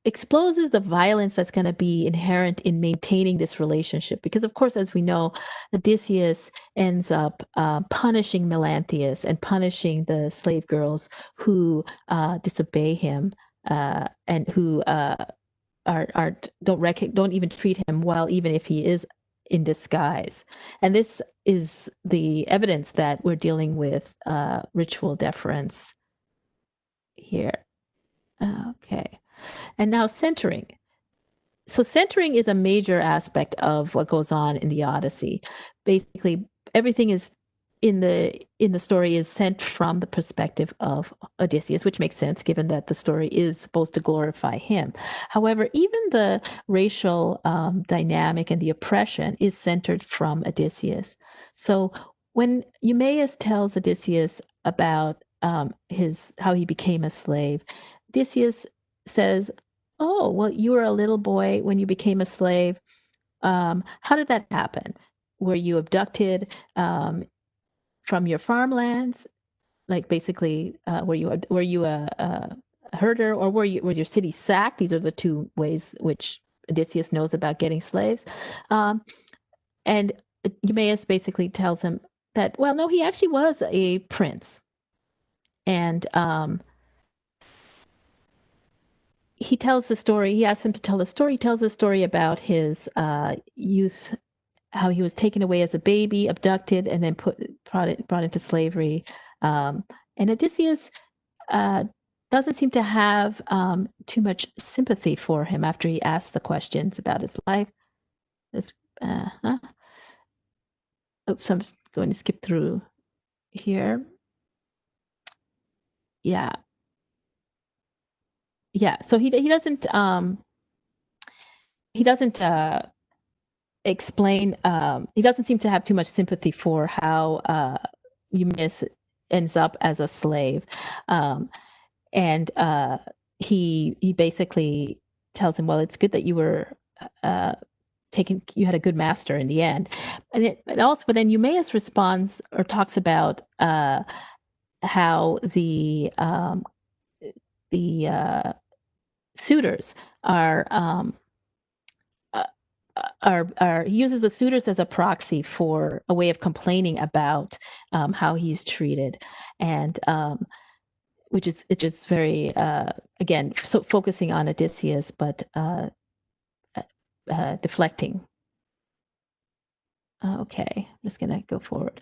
S3: exposes the violence that's going to be inherent in maintaining this relationship. Because, of course, as we know, Odysseus ends up punishing Melanthius and punishing the slave girls who disobey him and who don't even treat him well, even if he is in disguise. And this is the evidence that we're dealing with ritual deference here. Okay. And now centering. So centering is a major aspect of what goes on in the Odyssey. Basically, everything is in the story is sent from the perspective of Odysseus, which makes sense given that the story is supposed to glorify him. However, even the racial dynamic and the oppression is centered from Odysseus. So when Eumaeus tells Odysseus about how he became a slave, Odysseus says, "Oh, well, you were a little boy when you became a slave. How did that happen? Were you abducted from your farmlands? Like basically, were you a herder, or was your city sacked? These are the two ways which Odysseus knows about getting slaves." And Eumaeus basically tells him that, well, no, he actually was a prince, and he tells the story. He asks him to tell the story. He tells the story about his youth, how he was taken away as a baby, abducted, and then brought into slavery. And Odysseus doesn't seem to have too much sympathy for him after he asks the questions about his life. So I'm just going to skip through here. Yeah. So he doesn't explain. He doesn't seem to have too much sympathy for how Eumaeus ends up as a slave, and he basically tells him, "Well, it's good that you were you had a good master in the end." But then Eumaeus responds or talks about how the suitors he uses the suitors as a proxy for a way of complaining about how he's treated, and which is just very again focusing on Odysseus, but deflecting. Okay, I'm just gonna go forward.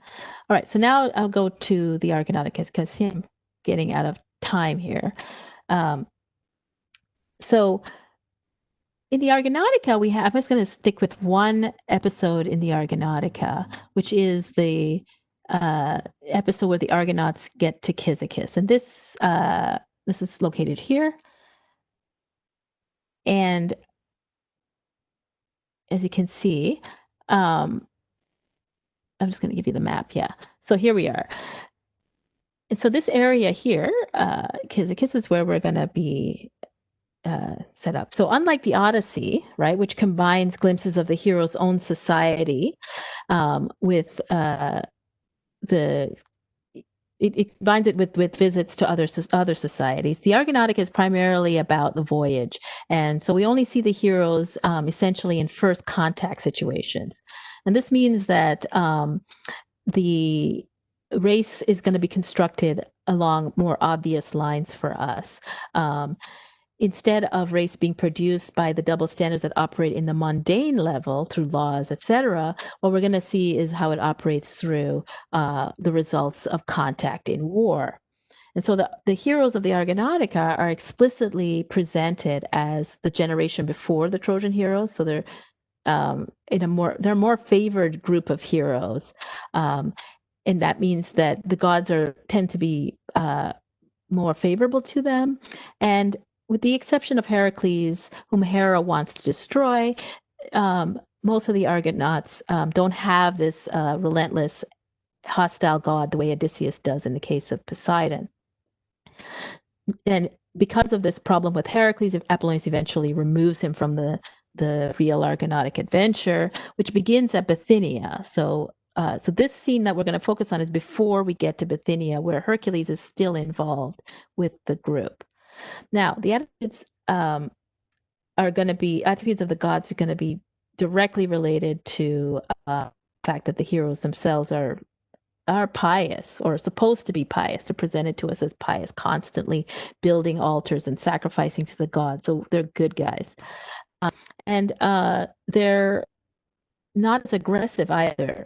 S3: All right, so now I'll go to the Argonautica because I'm getting out of time here. So in the Argonautica, I'm just going to stick with one episode in the Argonautica, which is the episode where the Argonauts get to Cyzicus. And this is located here. And as you can see, I'm just going to give you the map. Yeah. So here we are. And so this area here, Cyzicus, is where we're going to be set up. So unlike the Odyssey, right, which combines glimpses of the hero's own society with it combines it with visits to other societies. The Argonautica is primarily about the voyage, and so we only see the heroes essentially in first contact situations, and this means that the race is going to be constructed along more obvious lines for us. Instead of race being produced by the double standards that operate in the mundane level through laws, etc., what we're going to see is how it operates through the results of contact in war. And so the heroes of the Argonautica are explicitly presented as the generation before the Trojan heroes. So they're they're a more favored group of heroes, and that means that the gods tend to be more favorable to them. And with the exception of Heracles, whom Hera wants to destroy, most of the Argonauts don't have this relentless, hostile god the way Odysseus does in the case of Poseidon. And because of this problem with Heracles, Apollonius eventually removes him from the real Argonautic adventure, which begins at Bithynia. So so this scene that we're going to focus on is before we get to Bithynia, where Hercules is still involved with the group. Now, the attributes are going to be attributes of the gods are going to be directly related to the fact that the heroes themselves are pious, or supposed to be pious. They're presented to us as pious, constantly building altars and sacrificing to the gods. So they're good guys. And they're not as aggressive either,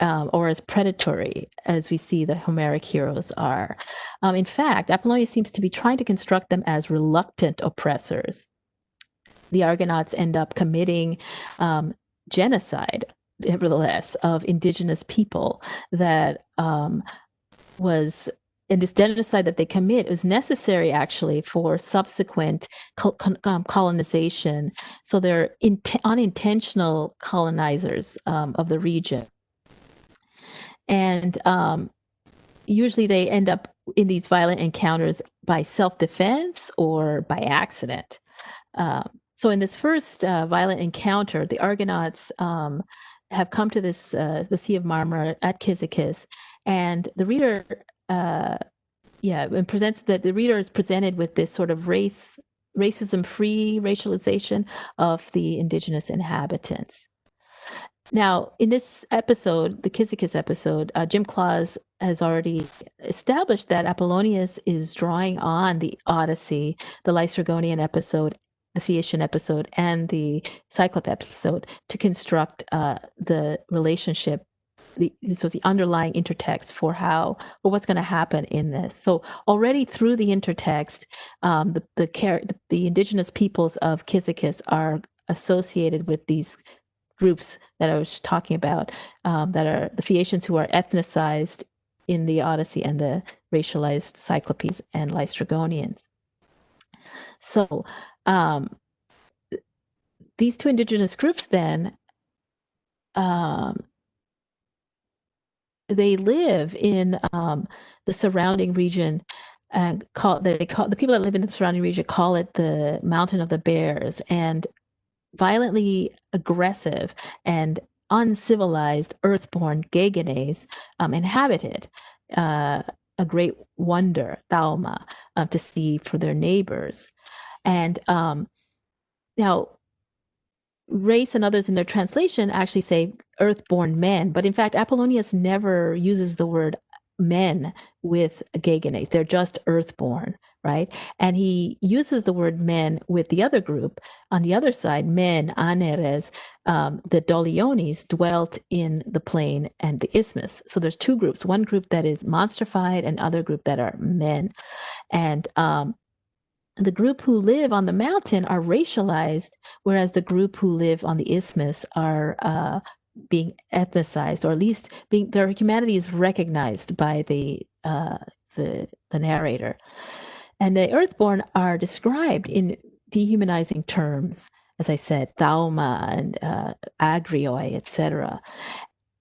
S3: or as predatory as we see the Homeric heroes are. In fact, Apollonius seems to be trying to construct them as reluctant oppressors. The Argonauts end up committing genocide, nevertheless, of indigenous people that was, and this genocide that they commit was necessary actually for subsequent colonization. So they're unintentional colonizers of the region. And usually they end up in these violent encounters by self-defense or by accident. So in this first violent encounter, the Argonauts have come to this the Sea of Marmara at Cyzicus, and the reader, and presents that the reader is presented with this sort of racism-free racialization of the indigenous inhabitants. Now, in this episode, the Cyzicus episode, Jim Claus has already established that Apollonius is drawing on the Odyssey, the Lycurgonian episode, the Phaeacian episode, and the Cyclop episode to construct the relationship, the underlying intertext for what's going to happen in this. So already through the intertext, the indigenous peoples of Cyzicus are associated with these groups that I was talking about, that are the Phaeacians, who are ethnicized in the Odyssey, and the racialized Cyclopes and Lycurgonians. So these two indigenous groups then, they live in the surrounding region, and the people that live in the surrounding region call it the Mountain of the Bears, and violently aggressive and uncivilized earthborn Gegenes inhabited a great wonder, Thauma, to see for their neighbors. And now, Race and others in their translation actually say earthborn men, but in fact, Apollonius never uses the word men with Gegenes. They're just earthborn, right? And he uses the word men with the other group. On the other side, men, aneres, the Doliones, dwelt in the plain and the isthmus. So there's two groups, one group that is monstrified and other group that are men. And the group who live on the mountain are racialized, whereas the group who live on the isthmus are being ethnicized, or at least their humanity is recognized by the narrator. And the earthborn are described in dehumanizing terms, as I said, thauma and agrioi, etc.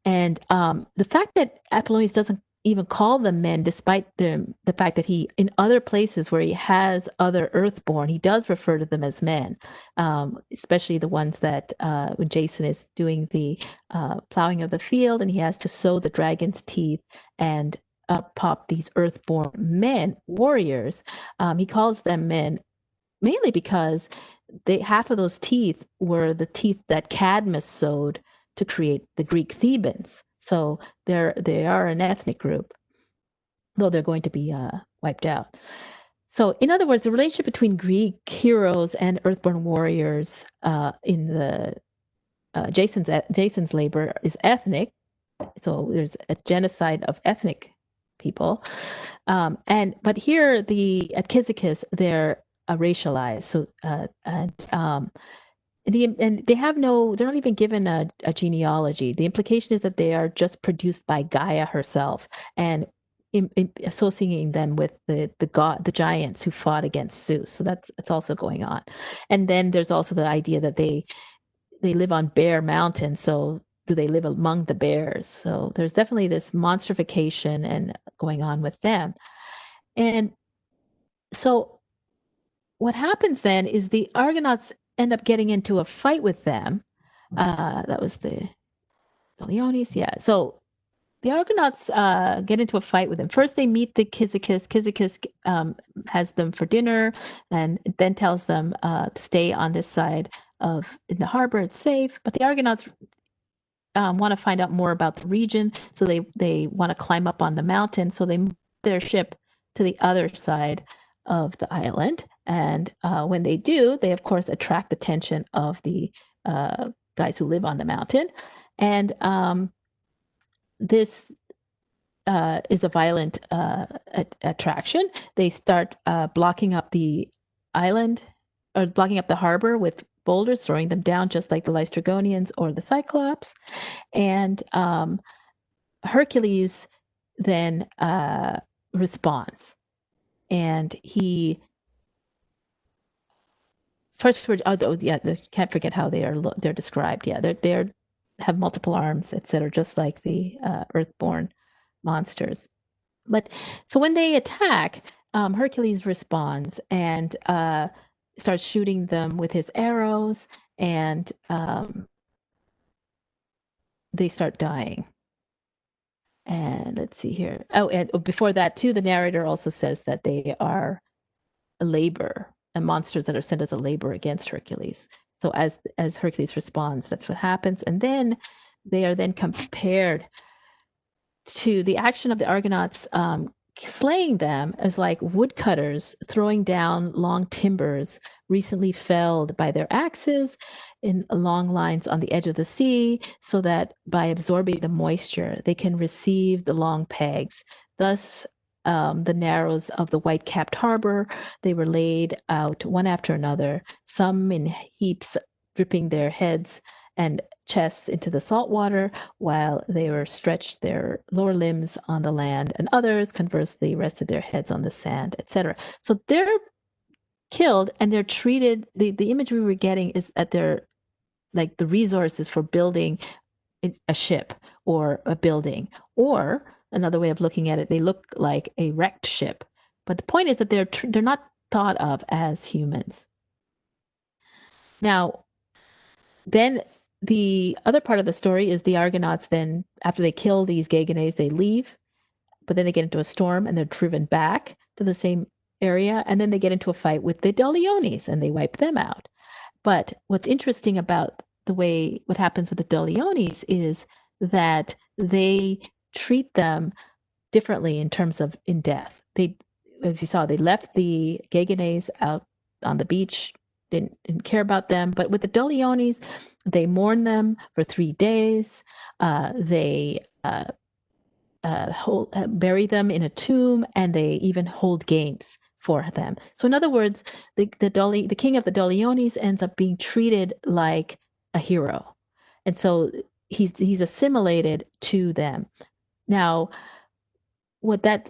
S3: And the fact that Apollonius doesn't even call them men, despite the fact that he, in other places where he has other earthborn, he does refer to them as men, especially the ones that when Jason is doing the plowing of the field and he has to sow the dragon's teeth and pop these earthborn men, warriors, he calls them men mainly because half of those teeth were the teeth that Cadmus sowed to create the Greek Thebans. So they are an ethnic group, though they're going to be wiped out. So in other words, the relationship between Greek heroes and earthborn warriors in the Jason's labor is ethnic. So there's a genocide of ethnic people. But here at Cyzicus, they're racialized. So and they're not even given a genealogy. The implication is that they are just produced by Gaia herself, and associating them with the giants who fought against Zeus. So that's also going on. And then there's also the idea that they live on Bear Mountain. So do they live among the bears? So there's definitely this monstrification and going on with them. And so what happens then is the Argonauts end up getting into a fight with them. That was the Doliones, yeah. So the Argonauts get into a fight with them. First, they meet the Cyzicus. Cyzicus has them for dinner, and then tells them to stay on this side in the harbor. It's safe. But the Argonauts want to find out more about the region, so they want to climb up on the mountain. So they move their ship to the other side of the island, and when they do, they of course attract the attention of the guys who live on the mountain, and this is a violent attraction. They start blocking up the island, or blocking up the harbor with boulders, throwing them down just like the Lystrigonians or the Cyclops. And Hercules then responds, and he can't forget how they're described. Yeah, they're have multiple arms, etc., just like the earthborn monsters. But so when they attack, Hercules responds and starts shooting them with his arrows, and they start dying. And let's see here. Oh, and before that too, the narrator also says that they are a labor, and monsters that are sent as a labor against Hercules. So as Hercules responds, that's what happens. And then they are then compared to the action of the Argonauts slaying them as like woodcutters throwing down long timbers recently felled by their axes in long lines on the edge of the sea, so that by absorbing the moisture, they can receive the long pegs. Thus, the narrows of the white-capped harbor, they were laid out one after another, some in heaps, dripping their heads and chests into the salt water, while they were stretched their lower limbs on the land, and others conversely rested their heads on the sand, etc. So they're killed, and they're treated. The imagery we're getting is that they're like the resources for building a ship or a building, or another way of looking at it, they look like a wrecked ship. But the point is that they're not thought of as humans. Now, then the other part of the story is the Argonauts then, after they kill these Gegenes, they leave, but then they get into a storm and they're driven back to the same area, and then they get into a fight with the Doliones and they wipe them out. But what's interesting about what happens with the Doliones is that they treat them differently in terms of in death. They, as you saw, they left the Gegenes out on the beach, didn't care about them. But with the Doliones, they mourn them for 3 days. They bury them in a tomb, and they even hold games for them. So in other words, the king of the Doliones ends up being treated like a hero, and so he's assimilated to them. Now, what that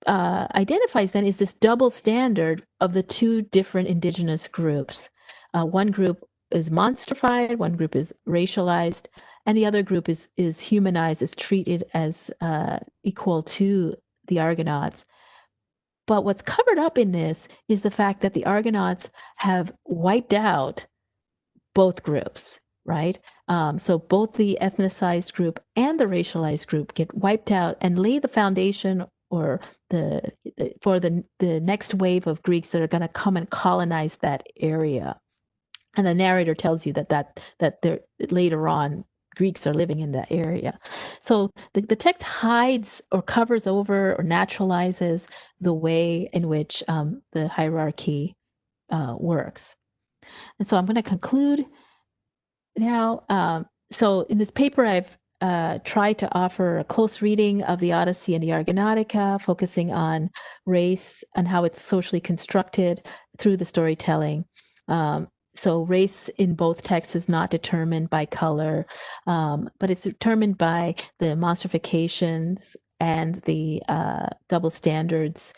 S3: identifies then is this double standard of the two different indigenous groups. One group is monstrified, one group is racialized, and the other group is humanized, is treated as equal to the Argonauts. But what's covered up in this is the fact that the Argonauts have wiped out both groups, right? So both the ethnicized group and the racialized group get wiped out and lay the foundation or for the next wave of Greeks that are going to come and colonize that area. And the narrator tells you that there later on Greeks are living in that area. So the text hides or covers over or naturalizes the way in which the hierarchy works. And so I'm going to conclude now. So in this paper, I've tried to offer a close reading of the Odyssey and the Argonautica, focusing on race and how it's socially constructed through the storytelling. So race in both texts is not determined by color, but it's determined by the monstrifications and the double standards.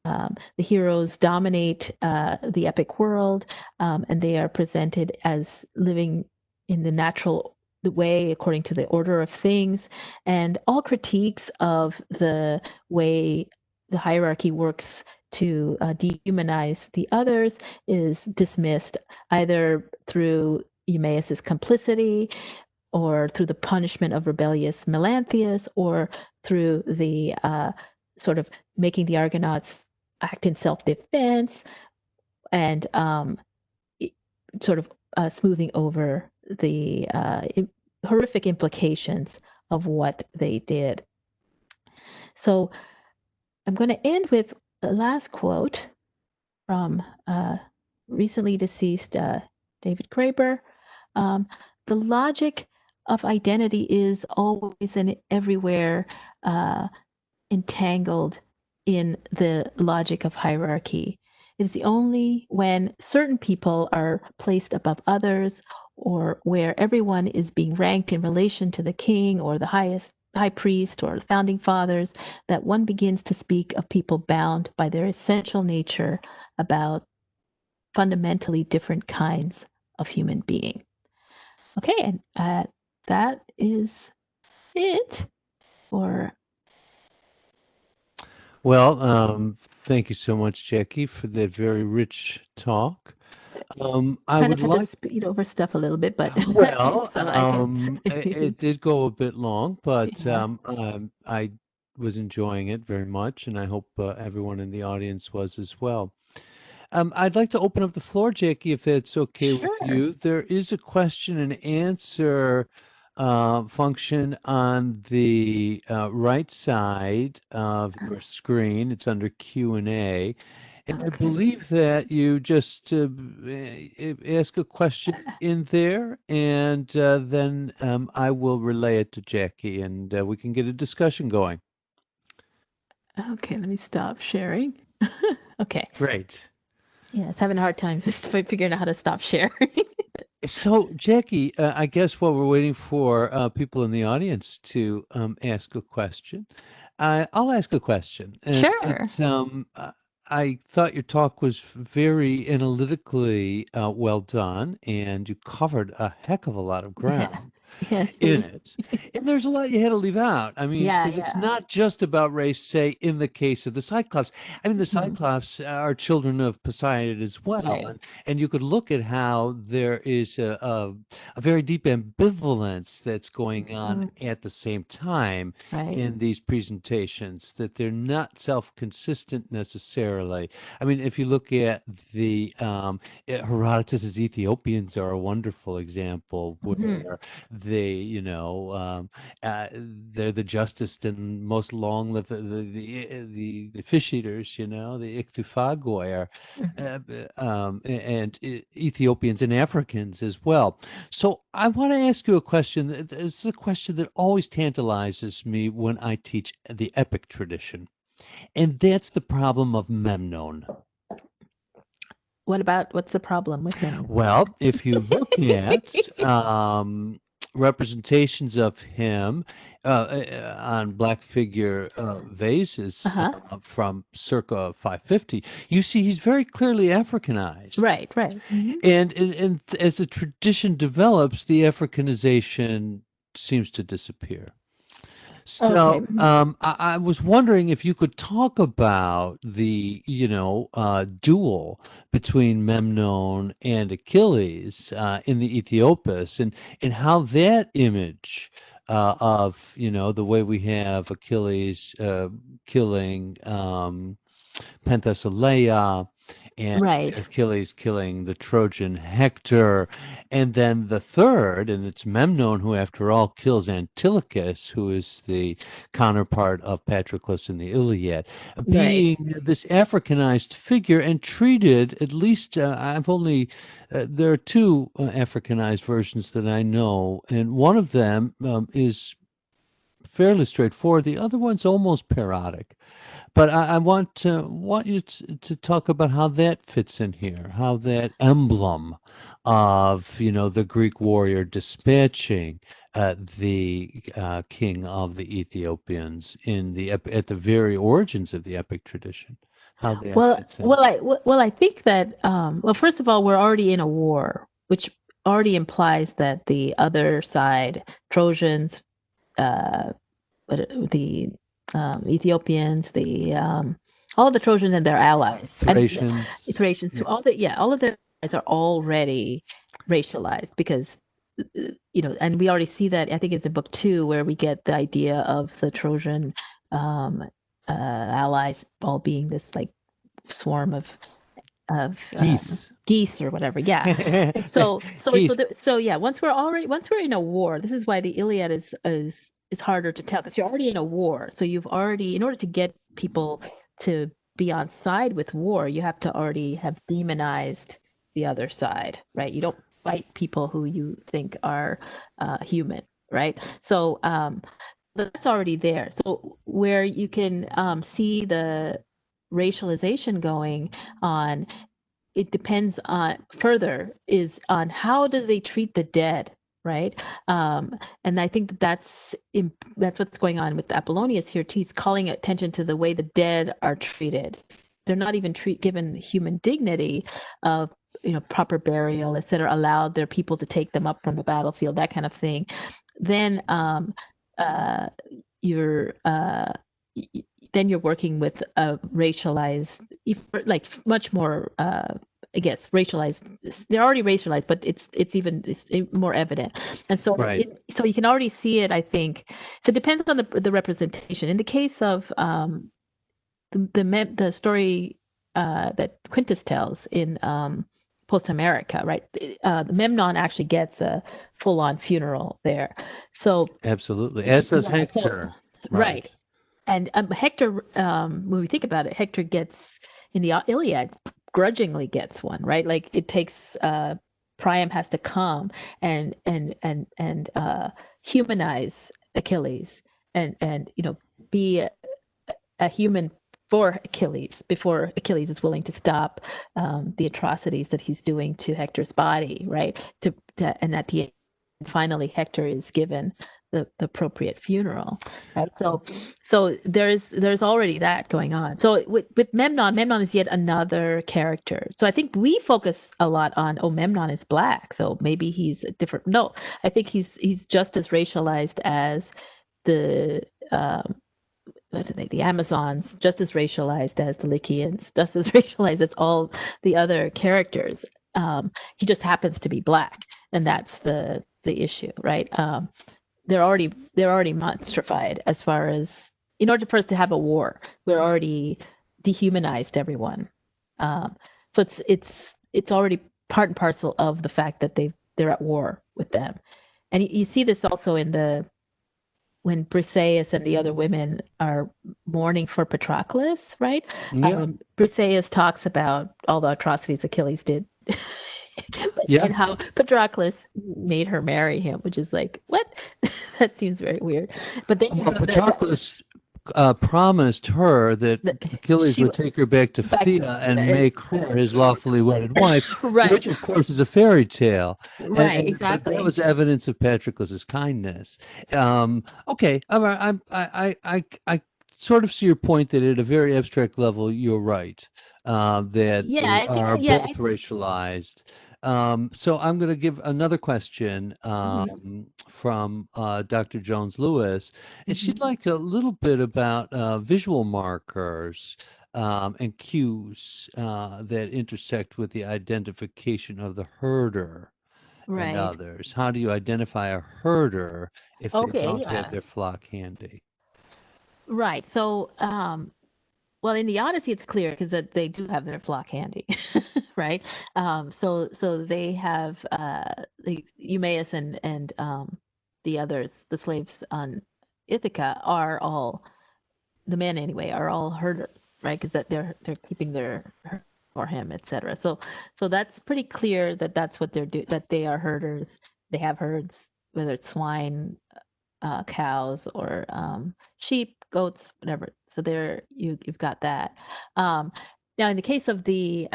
S3: The heroes dominate the epic world, and they are presented as living in the natural way according to the order of things. And all critiques of the way the hierarchy works to dehumanize the others is dismissed, either through Eumaeus's complicity or through the punishment of rebellious Melanthius, or through the sort of making the Argonauts act in self-defense, and sort of smoothing over the horrific implications of what they did. So I'm going to end with the last quote from recently deceased David Graeber. The logic of identity is always and everywhere entangled in the logic of hierarchy. It is only when certain people are placed above others, or where everyone is being ranked in relation to the king or the high priest or the founding fathers, that one begins to speak of people bound by their essential nature about fundamentally different kinds of human being. Okay, and that is it for.
S2: Well, thank you so much, Jackie, for that very rich talk. I
S3: Kind
S2: would
S3: of had
S2: like.
S3: to speed over stuff a little bit, but
S2: Well,
S3: so I can.
S2: it did go a bit long, but
S3: Yeah.
S2: I was enjoying it very much, and I hope everyone in the audience was as well. I'd like to open up the floor, Jackie, if that's okay with
S3: Sure.
S2: you. There is a question and answer function on the right side of your screen. It's under Q&A. And I
S3: Okay.
S2: believe that you just ask a question in there, and then I will relay it to Jackie, and we can get a discussion going.
S3: Okay, let me stop sharing. Okay.
S2: Great.
S3: Yeah, it's having a hard time just figuring out how to stop sharing.
S2: So, Jackie, I guess while we're waiting for people in the audience to ask a question, I'll ask a question. And
S3: Sure.
S2: it's I thought your talk was very analytically well done, and you covered a heck of a lot of
S3: Yeah.
S2: ground
S3: Yeah.
S2: in it. And there's a lot you had to leave out. I mean,
S3: Yeah,
S2: because it's
S3: yeah.
S2: not just about race, say, in the case of the Cyclops. I mean, the
S3: Mhm.
S2: Cyclops are children of Poseidon as well.
S3: Right.
S2: And you could look at how there is a very deep ambivalence that's going on at the same time
S3: Right.
S2: in these presentations, that they're not self-consistent necessarily. I mean, if you look at the Herodotus's Ethiopians are a wonderful example
S3: Mhm.
S2: where they, you know, they're the justest and most long-lived, the fish eaters, you know, the ichthyphagoi are, and Ethiopians and Africans as well. So I want to ask you a question. It's a question that always tantalizes me when I teach the epic tradition, and that's the problem of Memnon.
S3: What's the problem with him?
S2: Well, if you look at representations of him on black figure vases
S3: Uh-huh.
S2: from circa 550, you see he's very clearly Africanized.
S3: Right, right. Mhm.
S2: And as the tradition develops, the Africanization seems to disappear.
S3: Okay.
S2: So I was wondering if you could talk about the, you know, duel between Memnon and Achilles in the Aethiopus, and how that image of, you know, the way we have Achilles killing Penthesilea, and
S3: Right.
S2: Achilles killing the Trojan Hector, and then the third, and it's Memnon who, after all, kills Antilochus, who is the counterpart of Patroclus in the Iliad,
S3: Right.
S2: being this Africanized figure and treated, at least there are two Africanized versions that I know, and one of them is fairly straightforward. The other one's almost parodic. But I want you to talk about how that fits in here, how that emblem of, you know, the Greek warrior dispatching the king of the Ethiopians in the at the very origins of the epic tradition, how that fits in.
S3: I think that well, first of all, we're already in a war, which already implies that the other side, Trojans, the Ethiopians, all the Trojans and their allies, and
S2: Thracians.
S3: Thracians,
S2: Yeah.
S3: all of their allies are already racialized because and we already see that. I think it's in book 2 where we get the idea of the Trojan allies all being this like swarm of geese or whatever. Yeah. And so yeah, once we're in a war, this is why the Iliad is harder to tell, because you're already in a war. So you've already, in order to get people to be on side with war, you have to already have demonized the other side, right? You don't fight people who you think are human, right? So that's already there. So where you can see the racialization going on, it depends on further is on how do they treat the dead, right? And I think that's what's going on with Apollonius here too. He's calling attention to the way the dead are treated. They're not even given human dignity of proper burial, etc. Allowed their people to take them up from the battlefield, that kind of thing. Then you're working with a racialized, like much more, I guess, racialized. They're already racialized, but it's more evident. And so, so you can already see it, I think. So it depends on the representation. In the case of the story that Quintus tells in Post America, right? The Memnon actually gets a full-on funeral there. So
S2: absolutely, as does Hector.
S3: Right. And Hector, when we think about it, Hector gets in the Iliad, grudgingly gets one, right? Like it takes Priam has to come and humanize Achilles and be a human for Achilles before Achilles is willing to stop the atrocities that he's doing to Hector's body, right? And at the end, finally, Hector is given the appropriate funeral, right? So there's already that going on. So with Memnon is yet another character. So I think we focus a lot on, Memnon is black, so maybe he's a different. No, I think he's just as racialized as the the Amazons, just as racialized as the Lycians, just as racialized as all the other characters. He just happens to be black, and that's the issue, right? They're already monstrified, as far as, in order for us to have a war, we're already dehumanized everyone. So it's already part and parcel of the fact that they're at war with them. And you see this also in when Briseis and the other women are mourning for Patroclus, right?
S2: Yeah.
S3: Briseis talks about all the atrocities Achilles did. And how Patroclus made her marry him, which is like, what? That seems very weird. But then
S2: Patroclus promised her that Achilles would take her back to Phthia and make her his lawfully wedded wife,
S3: right.
S2: Which of course is a fairy tale.
S3: Right, exactly.
S2: That was evidence of Patroclus's kindness. Okay, I sort of see your point that at a very abstract level, you're right. That they are both racialized. So I'm going to give another question from Dr. Jones-Lewis, and she'd like a little bit about visual markers and cues that intersect with the identification of the herder and others. How do you identify a herder if they don't have their flock handy?
S3: Right. So, well, in the Odyssey, it's clear because that they do have their flock handy, right? So they have Eumaeus and the others, the slaves on Ithaca, are all, the men anyway, are all herders, right? Because that they're keeping their herd for him, etc. So that's pretty clear that that's what they're doing. That they are herders. They have herds, whether it's swine, cows, or sheep, goats, whatever. So there you've got that. Now in the case of the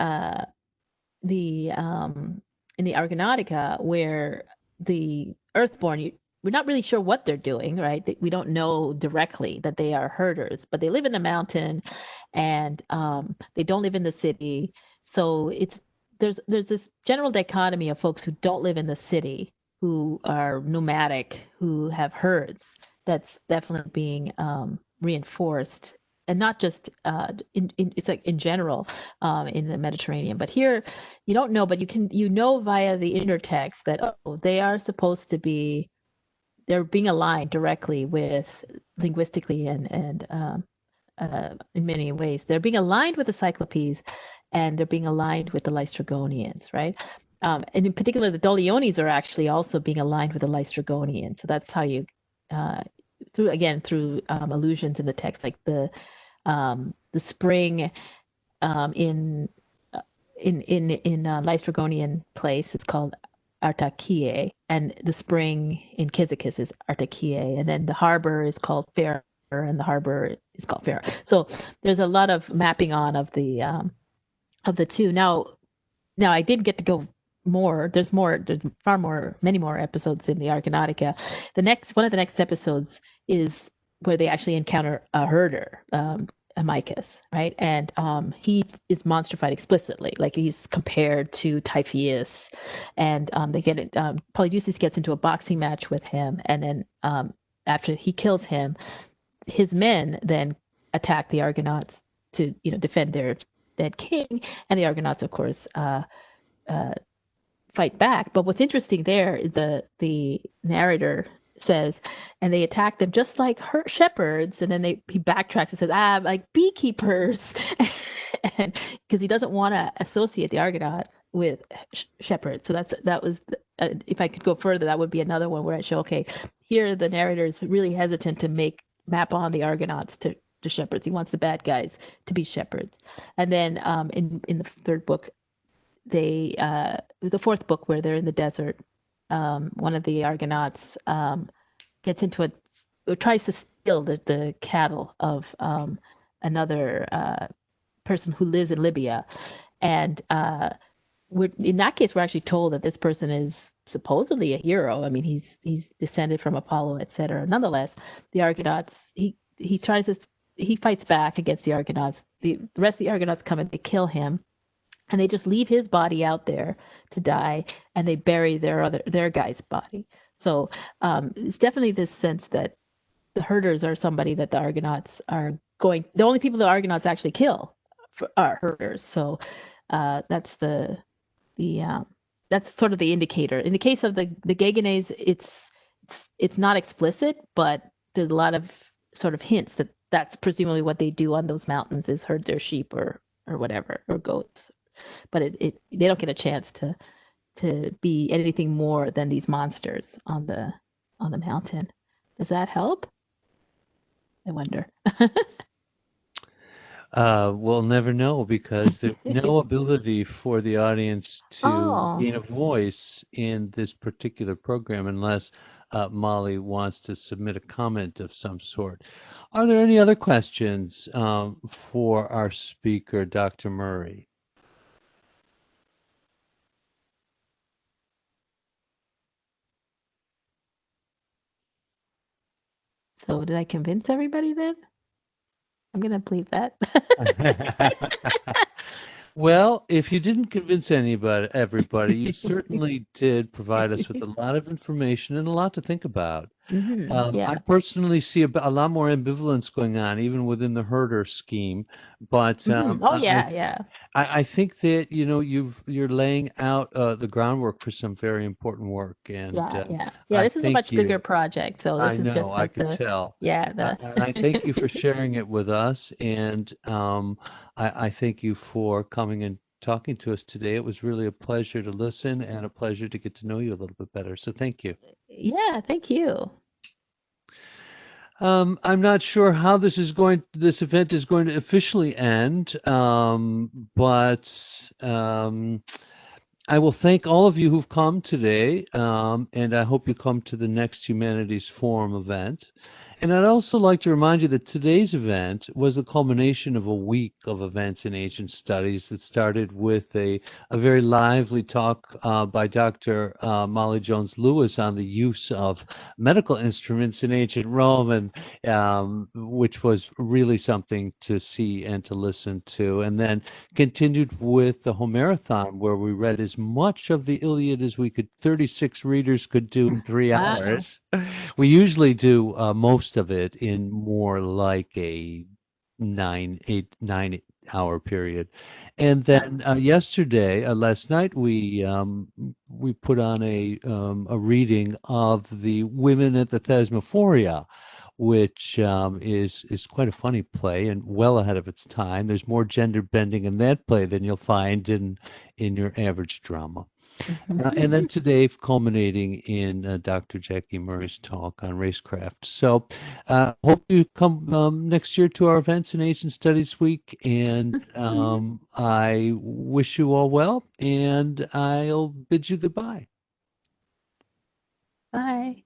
S3: in the Argonautica, where the Earthborn, we're not really sure what they're doing, right? We don't know directly that they are herders, but they live in the mountain, and they don't live in the city. So there's this general dichotomy of folks who don't live in the city, who are nomadic, who have herds. That's definitely being reinforced and not just it's like in general in the Mediterranean. But here, you don't know, but you know via the intertext that they are supposed to be, they're being aligned directly with linguistically and in many ways. They're being aligned with the Cyclopes, and they're being aligned with the Lystrogonians, right? And in particular, the Doliones are actually also being aligned with the Lystrogonians. So that's how you, through allusions in the text, like the spring in Lystrogonian place is called Artakiae, and the spring in Cyzicus is Artakiae, and then the harbor is called Fair, and the harbor is called Fair. So there's a lot of mapping on of the two. Now I did get to go more. There's many more episodes in the Argonautica. One of the next episodes is where they actually encounter a herder, Amicus, right? And he is monstrified explicitly, like he's compared to Typhoeus, and they get it. Polydeuces gets into a boxing match with him, and then after he kills him, his men then attack the Argonauts to defend their dead king, and the Argonauts, of course, fight back. But what's interesting there, the narrator says, and they attack them just like shepherds, and then he backtracks and says, like beekeepers, and because he doesn't want to associate the Argonauts with shepherds. So that was if I could go further, that would be another one where I show, okay, here the narrator is really hesitant to map on the Argonauts to shepherds. He wants the bad guys to be shepherds. And then in the third book, the fourth book, where they're in the desert, one of the Argonauts gets into tries to steal the cattle of another person who lives in Libya, and in that case we're actually told that this person is supposedly a hero. I mean, he's descended from Apollo, etc. Nonetheless, the Argonauts, he fights back against the Argonauts. The rest of the Argonauts come and they kill him, and they just leave his body out there to die, and they bury their guy's body. So it's definitely this sense that the herders are somebody that the Argonauts the only people the Argonauts actually kill are herders. So that's that's sort of the indicator. In the case of the Gegenes, it's not explicit, but there's a lot of sort of hints that that's presumably what they do on those mountains, is herd their sheep or whatever, or goats. But they don't get a chance to be anything more than these monsters on the mountain. Does that help? I wonder.
S2: We'll never know, because there's no ability for the audience to gain a voice in this particular program unless Molly wants to submit a comment of some sort. Are there any other questions for our speaker, Dr. Murray?
S3: So did I convince everybody then? I'm going to believe that.
S2: Well, if you didn't convince everybody, you certainly did provide us with a lot of information and a lot to think about.
S3: Yeah.
S2: I personally see a lot more ambivalence going on, even within the herder scheme. But I think that you're laying out the groundwork for some very important work. And
S3: this is a much bigger project. So this is just like
S2: I could tell. And I thank you for sharing it with us. And I thank you for coming and talking to us today. It was really a pleasure to listen and a pleasure to get to know you a little bit better. So thank you.
S3: Yeah, thank you.
S2: I'm not sure how this event is going to officially end, but I will thank all of you who've come today, and I hope you come to the next Humanities Forum event. And I'd also like to remind you that today's event was the culmination of a week of events in Asian studies that started with a very lively talk by Dr. Molly Jones Lewis on the use of medical instruments in ancient Rome, and which was really something to see and to listen to. And then continued with the Homerathon, where we read as much of the Iliad as 36 readers could do in 3 hours. We usually do most of it in more like a 9 hour period. And then yesterday, last night, we put on a reading of the Women at the Thesmophoria, which is quite a funny play and well ahead of its time. There's more gender bending in that play than you'll find in your average drama. And then today, culminating in Dr. Jackie Murray's talk on Racecraft. So hope you come next year to our events in Asian Studies Week. And I wish you all well, and I'll bid you goodbye.
S3: Bye.